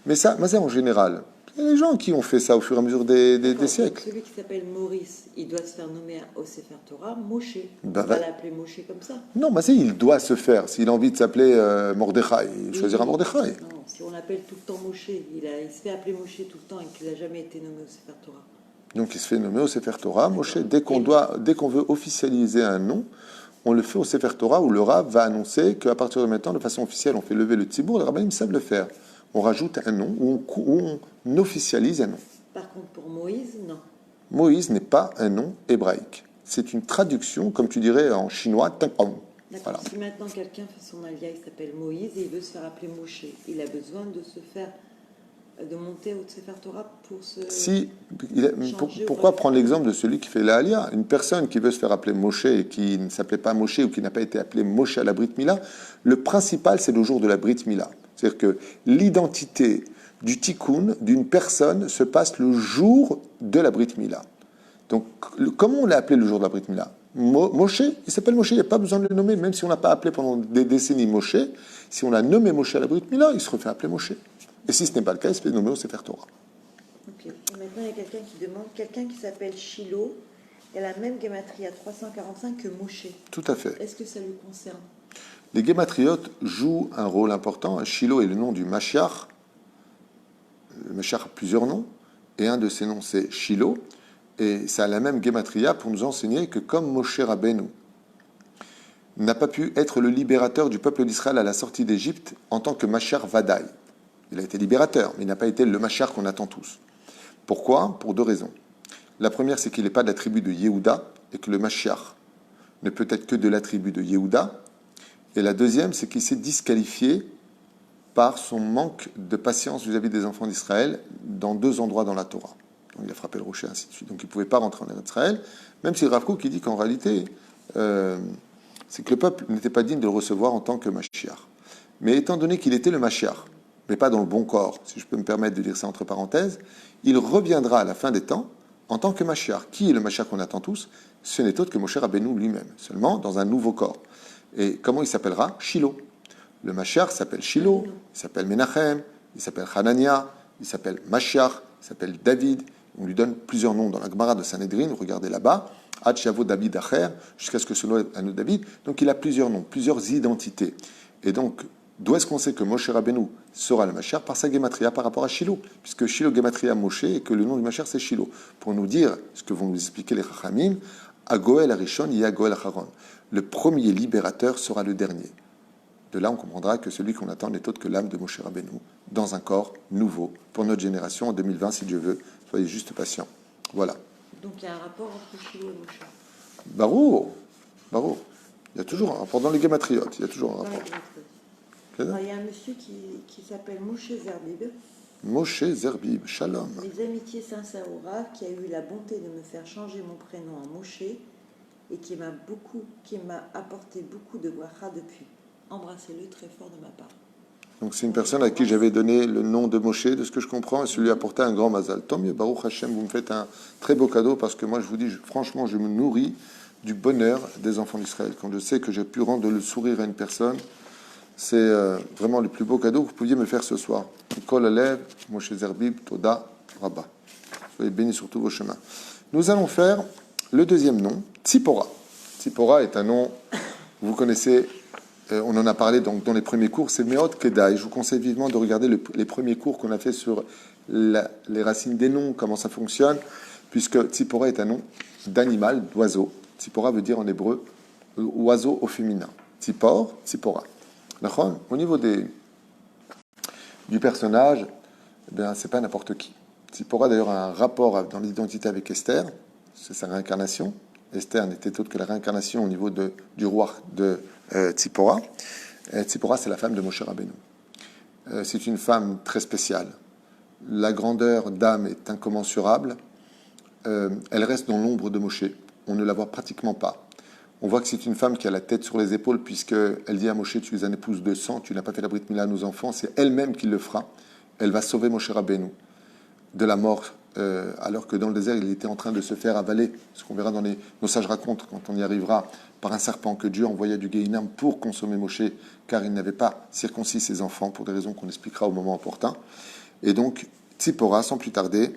Mais ça, c'est en général. Il y a des gens qui ont fait ça au fur et à mesure des siècles. Celui qui s'appelle Maurice, il doit se faire nommer au Sefer Torah Moshe. On Ben, ne va pas l'appeler Moshe comme ça. Non, mais il doit se faire. S'il a envie de s'appeler Mordechai, il choisira Mordechai. Non, si on l'appelle tout le temps Moshe, il se fait appeler Moshe tout le temps et qu'il n'a jamais été nommé au Sefer Torah. Donc il se fait nommer au Sefer Torah. Moshe, dès qu'on veut officialiser un nom, on le fait au Sefer Torah où le Rav va annoncer qu'à partir de maintenant, de façon officielle, on fait lever le tzibour. Les rabbins savent le faire. On rajoute un nom ou on officialise un nom. Par contre, pour Moïse, non. Moïse n'est pas un nom hébraïque. C'est une traduction, comme tu dirais en chinois, Tengpong. D'accord. Voilà. Si maintenant quelqu'un fait son alia, il s'appelle Moïse et il veut se faire appeler Moshe, il a besoin de monter au Sefer Torah pour se... Pourquoi prendre l'exemple de celui qui fait la Aliyah? Une personne qui veut se faire appeler Moshe et qui ne s'appelait pas Moshe ou qui n'a pas été appelé Moshe à la Brit Mila, le principal, c'est le jour de la Brit Mila. C'est-à-dire que l'identité du tikkun d'une personne se passe le jour de la Brit Mila. Donc, comment on l'a appelé le jour de la Brit Mila? Moshe, il s'appelle Moshe, il n'y a pas besoin de le nommer, même si on n'a pas appelé pendant des décennies Moshe, si on l'a nommé Moshe à la Brit Mila, il se refait appeler Moshe. Et si ce n'est pas le cas, il se fait nommer au Sefer Torah. Ok. Et maintenant, il y a quelqu'un qui demande, quelqu'un qui s'appelle Shiloh, elle a la même gématrie à 345 que Moshe. Tout à fait. Est-ce que ça lui concerne? Les gématriotes jouent un rôle important. Shiloh est le nom du Mashiach. Le Mashiach a plusieurs noms, et un de ces noms, c'est Shiloh. Et ça a la même gématria pour nous enseigner que comme Moshe Rabbeinu n'a pas pu être le libérateur du peuple d'Israël à la sortie d'Égypte en tant que Mashiach Vadaï. Il a été libérateur, mais il n'a pas été le Mashiach qu'on attend tous. Pourquoi? Pour deux raisons. La première, c'est qu'il n'est pas de la tribu de Yehuda, et que le Mashiach ne peut être que de la tribu de Yehuda. Et la deuxième, c'est qu'il s'est disqualifié par son manque de patience vis-à-vis des enfants d'Israël dans deux endroits dans la Torah. Donc il a frappé le rocher, ainsi de suite. Donc il ne pouvait pas rentrer en Israël, même si Rav Kook qui dit qu'en réalité, c'est que le peuple n'était pas digne de le recevoir en tant que Mashiach. Mais étant donné qu'il était le Mashiach, mais pas dans le bon corps, si je peux me permettre de dire ça entre parenthèses, il reviendra à la fin des temps en tant que Mashiach. Qui est le Mashiach qu'on attend tous? Ce n'est autre que Moshe Rabbeinu lui-même, seulement dans un nouveau corps. Et comment il s'appellera? Shiloh. Le Mashiach s'appelle Shiloh, il s'appelle Menachem, il s'appelle Hanania, il s'appelle Mashiach, il s'appelle David. On lui donne plusieurs noms dans la Gemara de Sanhedrin, regardez là-bas, Ad Shavo David Acher, jusqu'à ce que ce soit un autre David. Donc il a plusieurs noms, plusieurs identités. Et donc, d'où est-ce qu'on sait que Moshe Rabbeinu sera le Mashiach? Par sa gématria par rapport à Shiloh, puisque Shiloh gématria Moshe et que le nom du Mashiach c'est Shiloh. Pour nous dire ce que vont nous expliquer les Chachamim, Agoel Arishon y Agoel Acharon. Le premier libérateur sera le dernier. De là, on comprendra que celui qu'on attend n'est autre que l'âme de Moshe Rabbeinu, dans un corps nouveau, pour notre génération en 2020, si Dieu veut. Soyez juste patients. Voilà. Donc il y a un rapport entre Shiloh et Moshe. Barou. Il y a toujours un rapport dans les gématriotes, il y a toujours un rapport. Alors, il y a un monsieur qui s'appelle Moshe Zerbib. Moshe Zerbib, Shalom. Les amitiés sincères au Rav, qui a eu la bonté de me faire changer mon prénom en Moshe et qui m'a apporté beaucoup de bracha depuis. embrassez-le très fort de ma part. Donc c'est une personne à qui j'avais donné le nom de Moshe, de ce que je comprends, et ça lui apportait un grand mazal. Tant mieux, Baruch Hashem, vous me faites un très beau cadeau, parce que moi je vous dis, franchement, je me nourris du bonheur des enfants d'Israël. Quand je sais que j'ai pu rendre le sourire à une personne, c'est vraiment le plus beau cadeau que vous pouviez me faire ce soir. Kol Alev, Moshe Zerbib, Toda, Rabba. Soyez bénis sur tous vos chemins. Nous allons faire le deuxième nom, Tzipora. Tzipora est un nom, vous connaissez, on en a parlé donc dans les premiers cours, c'est Meot Kedai. Je vous conseille vivement de regarder les premiers cours qu'on a fait sur les racines des noms, comment ça fonctionne, puisque Tzipora est un nom d'animal, d'oiseau. Tzipora veut dire en hébreu oiseau au féminin. Tzipor, Tzipora. Au niveau du personnage, eh bien, c'est pas n'importe qui. Tzipora d'ailleurs a un rapport dans l'identité avec Esther, c'est sa réincarnation. Esther n'était autre que la réincarnation au niveau du roi de Tzipora. Tzipora, c'est la femme de Moshe Rabbeinu. C'est une femme très spéciale. La grandeur d'âme est incommensurable. Elle reste dans l'ombre de Moshe. On ne la voit pratiquement pas. On voit que c'est une femme qui a la tête sur les épaules, puisqu'elle dit à Moshe, tu es un épouse de sang, tu n'as pas fait la Brit Mila à nos enfants, c'est elle-même qui le fera. Elle va sauver Moshe Rabbeinu de la mort, alors que dans le désert, il était en train de se faire avaler, ce qu'on verra dans nos sages racontes, quand on y arrivera, par un serpent que Dieu envoya du Gehinam pour consommer Moshe, car il n'avait pas circoncis ses enfants, pour des raisons qu'on expliquera au moment opportun. Et donc, Tzipora, sans plus tarder,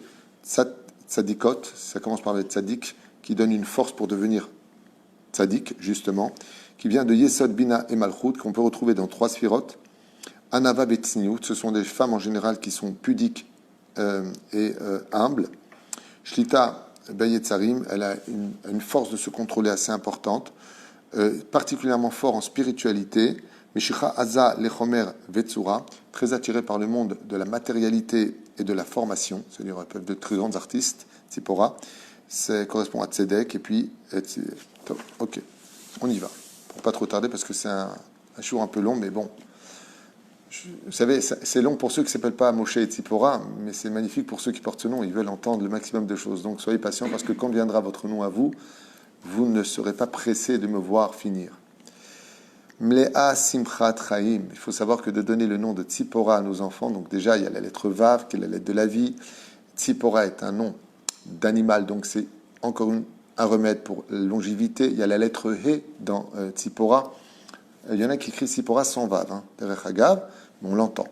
tzadikot, ça commence par le tzadik, qui donne une force pour devenir tzadik, justement, qui vient de Yesod, Bina et Malchut, qu'on peut retrouver dans 3 sphirotes. Anava et Tzniut, ce sont des femmes en général qui sont pudiques et humbles. Shlita Bayetzarim, elle a une force de se contrôler assez importante, particulièrement fort en spiritualité. Mishicha Aza Lechomer Vetsura, très attirée par le monde de la matérialité et de la formation, c'est-à-dire elles peuvent être de très grands artistes, Tzipora. Ça correspond à Tzedek, et puis ok, on y va. Pour pas trop tarder, parce que c'est un jour un peu long, mais bon. Vous savez, c'est long pour ceux qui ne s'appellent pas Moshe et Tzipora, mais c'est magnifique pour ceux qui portent ce nom. Ils veulent entendre le maximum de choses. Donc soyez patients, parce que quand viendra votre nom à vous, vous ne serez pas pressés de me voir finir. Mlea Simchat Chaim. Il faut savoir que de donner le nom de Tzipora à nos enfants, donc déjà il y a la lettre Vav, qui est la lettre de la vie. Tzipora est un nom d'animal, donc c'est encore un remède pour la longévité. Il y a la lettre He dans Tzipora. Il y en a qui écrivent Tzipora sans Vav, Derech Hagav, mais on l'entend.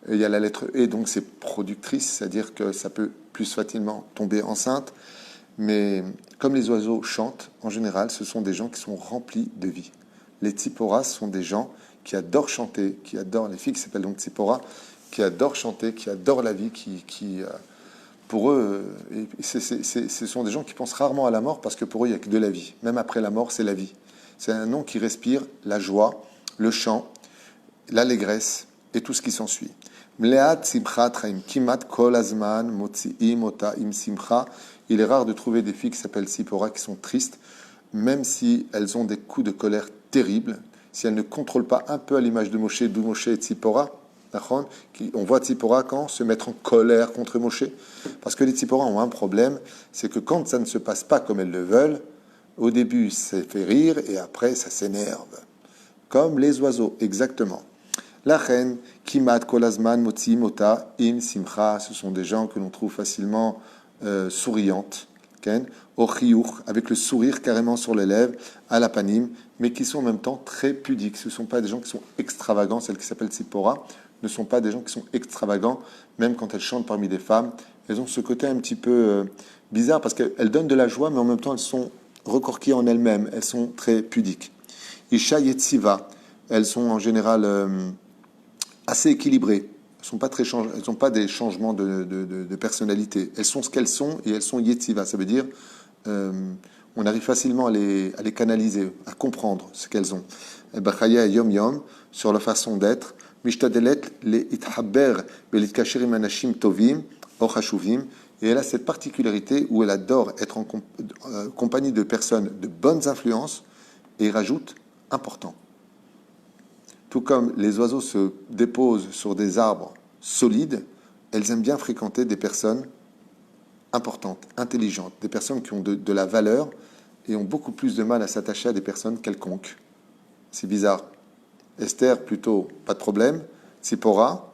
Il y a la lettre E, donc c'est productrice, c'est-à-dire que ça peut plus facilement tomber enceinte. Mais comme les oiseaux chantent, en général, ce sont des gens qui sont remplis de vie. Les Tziporas sont des gens qui adorent chanter, qui adorent, les filles qui s'appellent donc Tzipora, qui adorent chanter, qui adorent la vie, pour eux, ce sont des gens qui pensent rarement à la mort, parce que pour eux, il n'y a que de la vie. Même après la mort, c'est la vie. C'est un nom qui respire la joie, le chant, l'allégresse et tout ce qui s'ensuit. Mleat simchat chaim kimat kol azman motziim ota im simcha. Il est rare de trouver des filles qui s'appellent Tzipora qui sont tristes, même si elles ont des coups de colère terribles, si elles ne contrôlent pas un peu à l'image de Moshe, d'où Moshe et Tzipora. On voit Tzipora quand se mettre en colère contre Moshe, parce que les Tzipora ont un problème, c'est que quand ça ne se passe pas comme elles le veulent, au début, ça fait rire et après, ça s'énerve. Comme les oiseaux, exactement. La reine, Kimat, Kolazman, Motzi, Mota, Im, Simcha, ce sont des gens que l'on trouve facilement souriantes, Ochiyuch, avec le sourire carrément sur les lèvres, à la panim, mais qui sont en même temps très pudiques. Ce ne sont pas des gens qui sont extravagants, celles qui s'appellent Tzipora, ne sont pas des gens qui sont extravagants, même quand elles chantent parmi des femmes. Elles ont ce côté un petit peu bizarre, parce qu'elles donnent de la joie, mais en même temps, elles sont recorquées en elles-mêmes, elles sont très pudiques. Isha Yetziva, elles sont en général assez équilibrées. Elles n'ont pas des changements de personnalité. Elles sont ce qu'elles sont et elles sont Yetziva. Ça veut dire on arrive facilement à les canaliser, à comprendre ce qu'elles ont. Bachaya Yom Yom, sur leur façon d'être. Mishtadelet le ithaber belitkacher im anashim tovim or chashuvim. Et elle a cette particularité où elle adore être en compagnie de personnes de bonnes influences, et il rajoute important. Tout comme les oiseaux se déposent sur des arbres solides, elles aiment bien fréquenter des personnes importantes, intelligentes, des personnes qui ont de la valeur et ont beaucoup plus de mal à s'attacher à des personnes quelconques. C'est bizarre. Esther, plutôt, pas de problème. Tzipora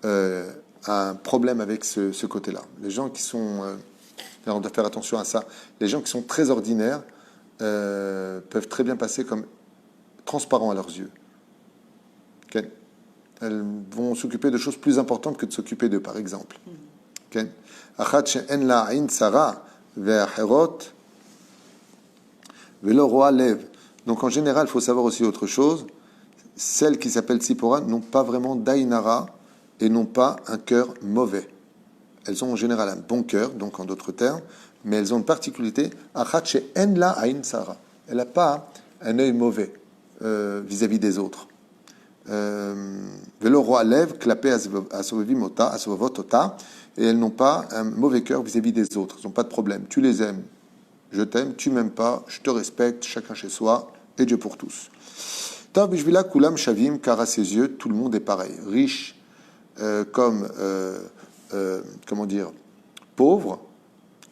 a un problème avec ce côté-là. Les gens qui sont... on doit faire attention à ça. Les gens qui sont très ordinaires peuvent très bien passer comme transparents à leurs yeux. Okay. Elles vont s'occuper de choses plus importantes que de s'occuper d'eux, par exemple. Okay. Donc en général, il faut savoir aussi autre chose. Celles qui s'appellent Tzipora n'ont pas vraiment d'Aïnara et n'ont pas un cœur mauvais. Elles ont en général un bon cœur, donc en d'autres termes, mais elles ont une particularité. Elle n'a pas un œil mauvais vis-à-vis des autres. Et elles n'ont pas un mauvais cœur vis-à-vis des autres. Elles n'ont pas de problème. Tu les aimes, je t'aime, tu m'aimes pas, je te respecte, chacun chez soi, et Dieu pour tous. Car à ses yeux, tout le monde est pareil. Riche comme, comment dire, pauvre.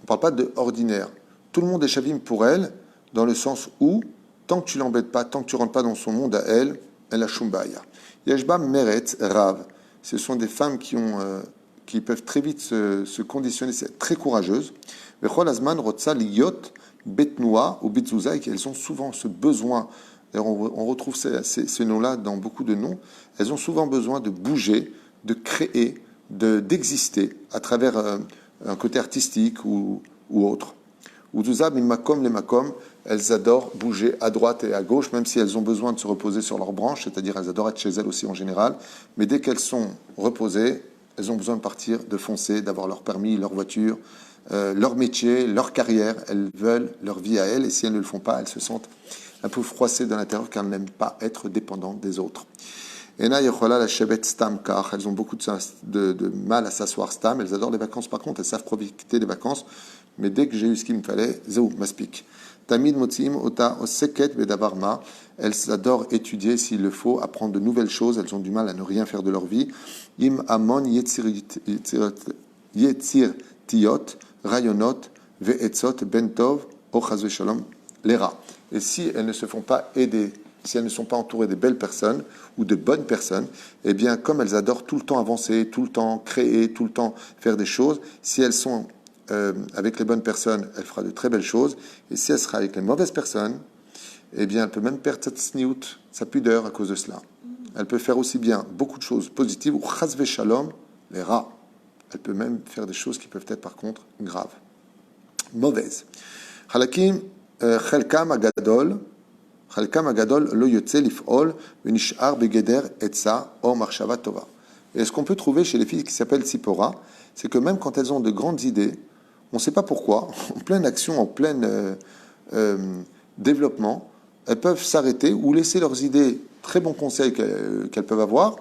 On ne parle pas de ordinaire. Tout le monde est shavim pour elle, dans le sens où, tant que tu l'embêtes pas, tant que tu rentres pas dans son monde à elle, elle a shumbaya. Yashba meret rav. Ce sont des femmes qui peuvent très vite se conditionner, c'est très courageuses. Vechol azman rotsa liot betnoua ou betzouza, et elles ont souvent ce besoin. On retrouve ces noms-là dans beaucoup de noms. Elles ont souvent besoin de bouger, de créer, d'exister à travers un côté artistique ou autre. Uzuza mimakom les makom, elles adorent bouger à droite et à gauche, même si elles ont besoin de se reposer sur leurs branches, c'est-à-dire elles adorent être chez elles aussi en général. Mais dès qu'elles sont reposées, elles ont besoin de partir, de foncer, d'avoir leur permis, leur voiture, leur métier, leur carrière. Elles veulent leur vie à elles, et si elles ne le font pas, elles se sentent un peu froissées de l'intérieur car elles n'aiment pas être dépendantes des autres. Elles ont beaucoup de mal à s'asseoir stam. Elles adorent les vacances par contre, elles savent profiter des vacances. Mais dès que j'ai eu ce qu'il me fallait, zéou, m'aspique. Tamid motzim ota oseket bedavarma. Elles adorent étudier s'il le faut, apprendre de nouvelles choses. Elles ont du mal à ne rien faire de leur vie. Im amon yetzir tiot rayonot ve'etzot bentov ochaz shalom lera. Et si elles ne se font pas aider, si elles ne sont pas entourées de belles personnes ou de bonnes personnes, eh bien, comme elles adorent tout le temps avancer, tout le temps créer, tout le temps faire des choses, si elles sont avec les bonnes personnes, elle fera de très belles choses. Et si elle sera avec les mauvaises personnes, eh bien, elle peut même perdre sa pudeur à cause de cela. Elle peut faire aussi bien beaucoup de choses positives, ou chas shalom, les rats. Elle peut même faire des choses qui peuvent être par contre graves, mauvaises. Halakim chelkam agadol lo yotze lif'ol v'nish'ar begeder etza or marshava tova. Et ce qu'on peut trouver chez les filles qui s'appellent Tzipora, c'est que même quand elles ont de grandes idées, on ne sait pas pourquoi, en pleine action, en plein développement, elles peuvent s'arrêter ou laisser leurs idées, très bons conseils qu'elles peuvent avoir,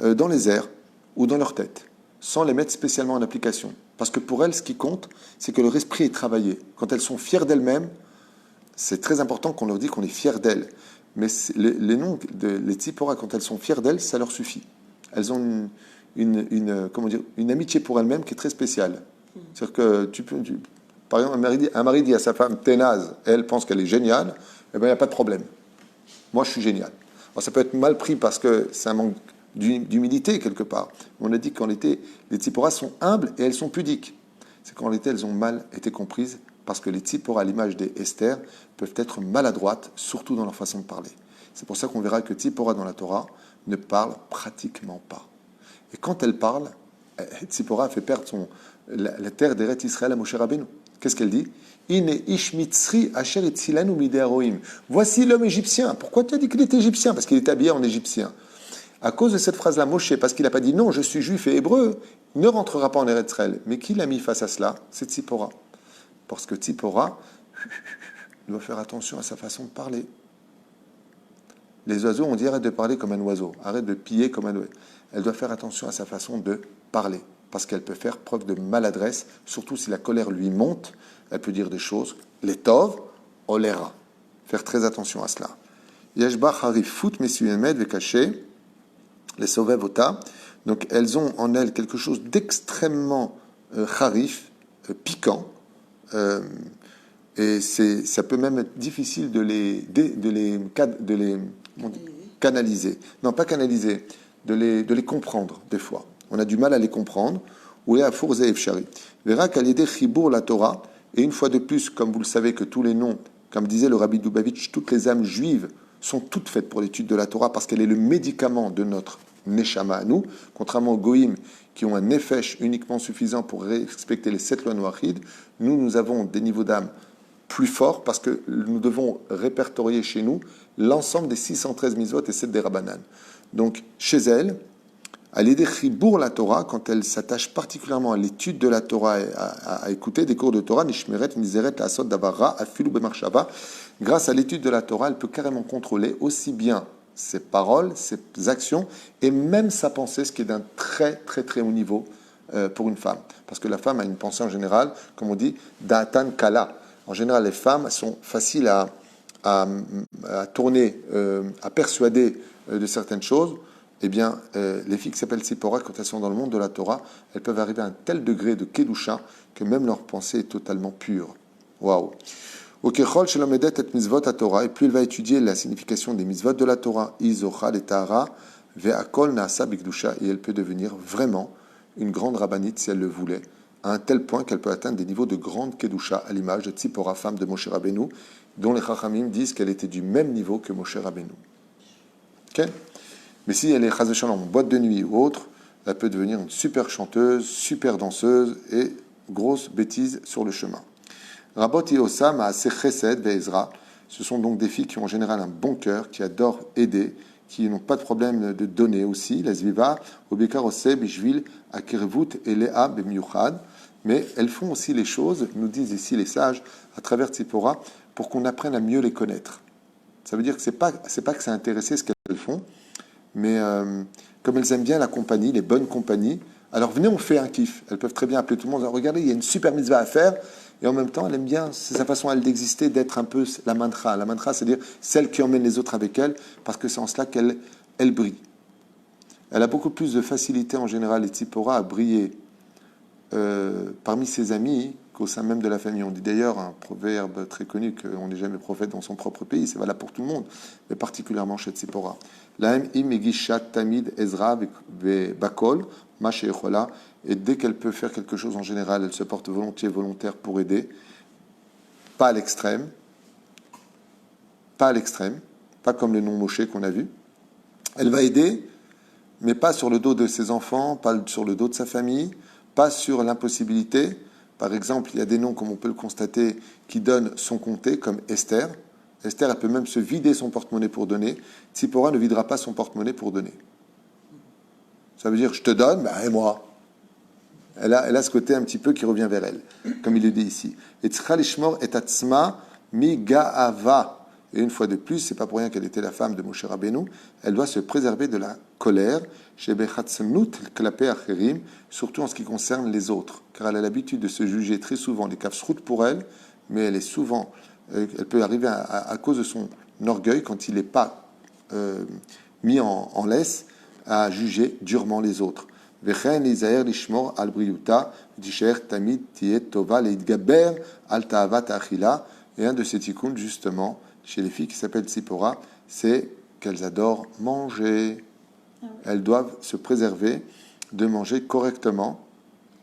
dans les airs ou dans leur tête, sans les mettre spécialement en application. Parce que pour elles, ce qui compte, c'est que leur esprit est travaillé. Quand elles sont fières d'elles-mêmes, c'est très important qu'on leur dise qu'on est fier d'elles. Mais les noms, les Tzipora, quand elles sont fières d'elles, ça leur suffit. Elles ont une amitié pour elles-mêmes qui est très spéciale. C'est-à-dire que par exemple, un mari dit à sa femme, t'es naze, et elle pense qu'elle est géniale, eh bien, il n'y a pas de problème. Moi, je suis génial. Alors, ça peut être mal pris parce que c'est un manque d'humilité, quelque part. On a dit qu'en réalité, les Tzipora sont humbles et elles sont pudiques. C'est qu'en réalité, elles ont mal été comprises parce que les Tzipora, à l'image des Esther, peuvent être maladroites, surtout dans leur façon de parler. C'est pour ça qu'on verra que Tzipora, dans la Torah, ne parle pratiquement pas. Et quand elle parle, Tzipora fait perdre la terre d'Eret Israël à Moshe Rabbeinu. Qu'est-ce qu'elle dit? Ine ish mitzri asher etzilanu midei haroim. Voici l'homme égyptien. Pourquoi tu as dit qu'il était égyptien? Parce qu'il est habillé en égyptien. À cause de cette phrase-là, Moshe, parce qu'il n'a pas dit non, je suis juif et hébreu, ne rentrera pas en Eretz Israël. Mais qui l'a mis face à cela? C'est Tzipora. Parce que Tzipora doit faire attention à sa façon de parler. Les oiseaux, on dit arrête de parler comme un oiseau, arrête de piller comme un oiseau. Elle doit faire attention à sa façon de parler, parce qu'elle peut faire preuve de maladresse, surtout si la colère lui monte, elle peut dire des choses, les tov, olera. Faire très attention à cela. Yeshba harifut mesuyumed vekaché, les sovevota. Donc elles ont en elles quelque chose d'extrêmement harif, piquant, et ça peut même être difficile de les canaliser. Non, pas canaliser, de les comprendre, des fois. On a du mal à les comprendre. Ou à Fourze Efshari. Verra qu'à l'idée Chibour la Torah, et une fois de plus, comme vous le savez, que tous les noms, comme disait le Rabbi Dubavitch, toutes les âmes juives sont toutes faites pour l'étude de la Torah parce qu'elle est le médicament de notre Neshama à nous, contrairement aux Goïm qui ont un nefesh uniquement suffisant pour respecter les 7 lois noachides. Nous avons des niveaux d'âme plus forts parce que nous devons répertorier chez nous l'ensemble des 613 mitzvot et 7 des Rabbanan. Donc, chez elle, à l'idée Chibour la Torah, quand elle s'attache particulièrement à l'étude de la Torah et à écouter des cours de Torah, Nishmeret, Mizeret, Asod, Davara, Afilu, Bemarshava, grâce à l'étude de la Torah, elle peut carrément contrôler aussi bien ses paroles, ses actions et même sa pensée, ce qui est d'un très très très haut niveau pour une femme. Parce que la femme a une pensée en général, comme on dit, d'atan kala. En général, les femmes sont faciles à tourner, à persuader de certaines choses. Eh bien, les filles qui s'appellent Tzipora, quand elles sont dans le monde de la Torah, elles peuvent arriver à un tel degré de Kedusha que même leur pensée est totalement pure. Waouh! Au Kechol, chez l'homme et mitzvot à Torah, et plus elle va étudier la signification des mitzvot de la Torah, Izochal et Tahara, Ve'akol Naasa Bikdusha, et elle peut devenir vraiment une grande rabbinite si elle le voulait, à un tel point qu'elle peut atteindre des niveaux de grande Kedusha, à l'image de Tzipora, femme de Moshe Rabbeinu, dont les Chachamim disent qu'elle était du même niveau que Moshe Rabbeinu. Ok? Mais si elle est chas en boîte de nuit ou autre, elle peut devenir une super chanteuse, super danseuse et grosse bêtise sur le chemin. Rabot Yosa, Maaseh Chesed, Ve'ezra, ce sont donc des filles qui ont en général un bon cœur, qui adorent aider, qui n'ont pas de problème de donner aussi, les Zviva, Obekar Ose, Bishvil, Akervut et Lea Bemiuchad, mais elles font aussi les choses, nous disent ici les sages, à travers Tzipora, pour qu'on apprenne à mieux les connaître. Ça veut dire que c'est pas que c'est intéressé ce qu'elles font, mais comme elles aiment bien la compagnie, les bonnes compagnies, alors venez, on fait un kiff. Elles peuvent très bien appeler tout le monde, regardez, il y a une super mitzvah à faire, et en même temps, elle aime bien, c'est sa façon à elle d'exister, d'être un peu la mantra. La mantra, c'est-à-dire celle qui emmène les autres avec elle, parce que c'est en cela qu'elle brille. Elle a beaucoup plus de facilité en général, et Tzipora, à briller parmi ses amis qu'au sein même de la famille. On dit d'ailleurs un proverbe très connu qu'on n'est jamais prophète dans son propre pays, c'est valable pour tout le monde, mais particulièrement chez Tzipora. Lahem im egishat tamid ezra bakol ma sheyechola, et dès qu'elle peut faire quelque chose en général, elle se porte volontaire pour aider, pas à l'extrême, pas comme les noms Moshe qu'on a vus. Elle va aider, mais pas sur le dos de ses enfants, pas sur le dos de sa famille, pas sur l'impossibilité. Par exemple, il y a des noms, comme on peut le constater, qui donnent sans compter, comme Esther. Esther, elle peut même se vider son porte-monnaie pour donner. Tzipora ne videra pas son porte-monnaie pour donner. Ça veut dire, je te donne, et moi. Elle a ce côté un petit peu qui revient vers elle, comme il le dit ici. Et tzcha lishmor et atzma mi ga'ava. Et une fois de plus, c'est pas pour rien qu'elle était la femme de Moshe Rabbeinu, elle doit se préserver de la colère, surtout en ce qui concerne les autres, car elle a l'habitude de se juger très souvent les kafsrout pour elle, mais elle peut arriver à cause de son orgueil, quand il n'est pas mis en laisse, à juger durement les autres. Et un de ces tikkuns, justement, chez les filles qui s'appellent Tzipora, c'est qu'elles adorent manger. Elles doivent se préserver de manger correctement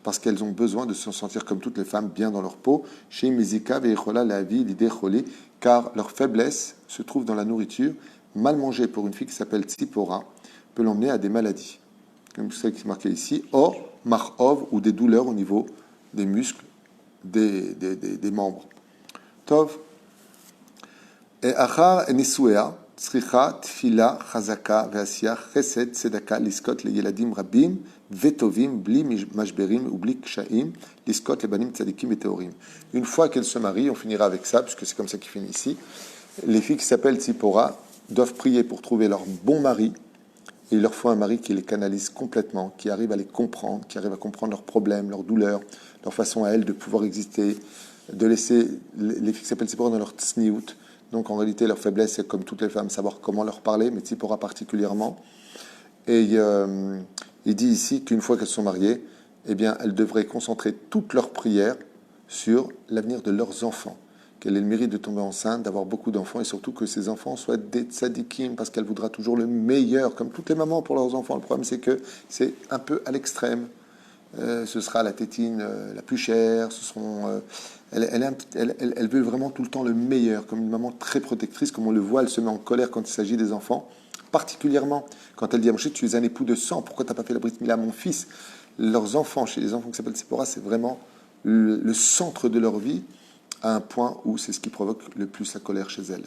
parce qu'elles ont besoin de se sentir comme toutes les femmes bien dans leur peau. Chez Mizika, Veichola, la vie, l'idée Choli, car leur faiblesse se trouve dans la nourriture. Mal manger pour une fille qui s'appelle Tzipora peut l'emmener à des maladies, comme c'est qui est marqué ici, or, marov, ou des douleurs au niveau des muscles, des membres. Tov. Et achar nisouéa, tzricha, tfila, chazaka, ve'asiyah, chesed, tzedaka, liskot, le yeladim rabim, vetovim, bli mashberim, ou bli kshaim, liskot, le banim tzadikim et teorim. Une fois qu'elles se marient, on finira avec ça, puisque c'est comme ça qu'il finit ici, les filles qui s'appellent Tzipora doivent prier pour trouver leur bon mari. Et il leur faut un mari qui les canalise complètement, qui arrive à les comprendre, qui arrive à comprendre leurs problèmes, leurs douleurs, leur façon à elles de pouvoir exister, de laisser les filles qui s'appellent Tzipora dans leur tsniout. Donc en réalité, leur faiblesse, c'est comme toutes les femmes, savoir comment leur parler, mais Tzipora particulièrement. Et il dit ici qu'une fois qu'elles sont mariées, eh bien, elles devraient concentrer toutes leurs prières sur l'avenir de leurs enfants. qu'elle ait le mérite de tomber enceinte, d'avoir beaucoup d'enfants, et surtout que ses enfants soient des tzadikim, parce qu'elle voudra toujours le meilleur, comme toutes les mamans pour leurs enfants. Le problème, c'est que c'est un peu à l'extrême. Ce sera la tétine la plus chère, elle veut vraiment tout le temps le meilleur, comme une maman très protectrice, comme on le voit, elle se met en colère quand il s'agit des enfants, particulièrement quand elle dit à Moshe, tu es un époux de sang, pourquoi tu n'as pas fait la brit mila à mon fils? Leurs enfants, chez les enfants qui s'appellent Tzipora, c'est vraiment le centre de leur vie, à un point où c'est ce qui provoque le plus la colère chez elle.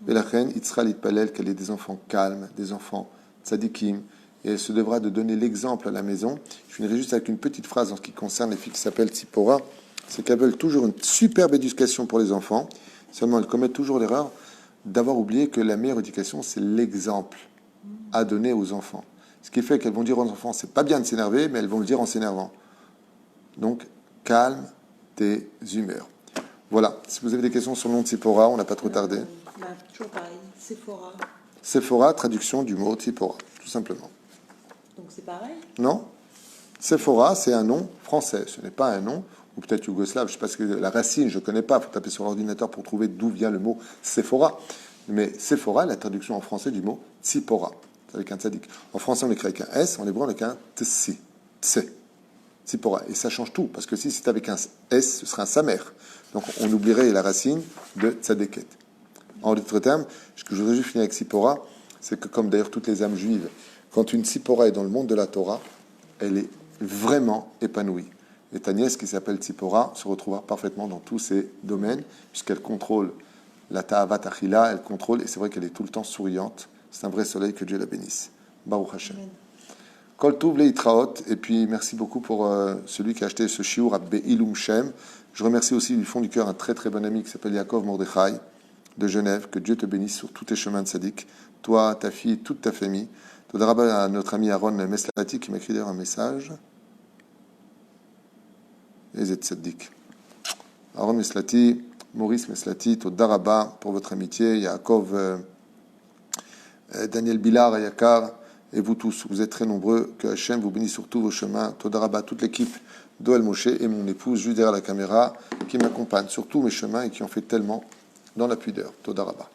Et la reine, Yitzhak Litpalel, qu'elle ait des enfants calmes, des enfants tzadikim, et elle se devra de donner l'exemple à la maison. Je finirai juste avec une petite phrase en ce qui concerne les filles qui s'appellent Tzipora, c'est qu'elles veulent toujours une superbe éducation pour les enfants, seulement elles commettent toujours l'erreur d'avoir oublié que la meilleure éducation, c'est l'exemple à donner aux enfants. Ce qui fait qu'elles vont dire aux enfants, c'est pas bien de s'énerver, mais elles vont le dire en s'énervant. Donc, calme tes humeurs. Voilà, si vous avez des questions sur le nom de Tzipora, on n'a pas trop tardé. Toujours pareil, Sephora. Sephora, traduction du mot Tzipora, tout simplement. Donc c'est pareil? Non? Sephora, c'est un nom français, ce n'est pas un nom, ou peut-être yougoslave, je ne sais pas ce que la racine, je ne connais pas, il faut taper sur l'ordinateur pour trouver d'où vient le mot Sephora. Mais Sephora, la traduction en français du mot Tzipora, avec un tzadik. En français, on l'écrit avec un S, en hébreu, on l'écrit avec un tsi, tse, Tzipora. Et ça change tout, parce que si c'était avec un S, ce serait un samer. Donc on oublierait la racine de tzadeket. En d'autres termes, ce que je voudrais juste finir avec Tzipora, c'est que comme d'ailleurs toutes les âmes juives, quand une Tzipora est dans le monde de la Torah, elle est vraiment épanouie. Et ta nièce qui s'appelle Tzipora se retrouvera parfaitement dans tous ces domaines, puisqu'elle contrôle la Ta'avat Achila, elle contrôle, et c'est vrai qu'elle est tout le temps souriante. C'est un vrai soleil, que Dieu la bénisse. Baruch Hashem. Kol Tov Leitraot, et puis merci beaucoup pour celui qui a acheté ce shiur à Be'ilum Shem. Je remercie aussi du fond du cœur un très très bon ami qui s'appelle Yaakov Mordechai de Genève. Que Dieu te bénisse sur tous tes chemins de sadique, toi, ta fille, toute ta famille. Toda rabba à notre ami Aaron Meslati qui m'a écrit d'ailleurs un message. Et Z Sadiq. Aaron Meslati, Maurice Meslati, Toda rabba pour votre amitié. Yaakov, Daniel Bilar, Ayakar, et vous tous. Vous êtes très nombreux. Que Hachem vous bénisse sur tous vos chemins. Toda rabba, toute l'équipe d'Oel Moshe et mon épouse juste derrière la caméra qui m'accompagne sur tous mes chemins et qui ont fait tellement dans la pudeur. Toda rabba.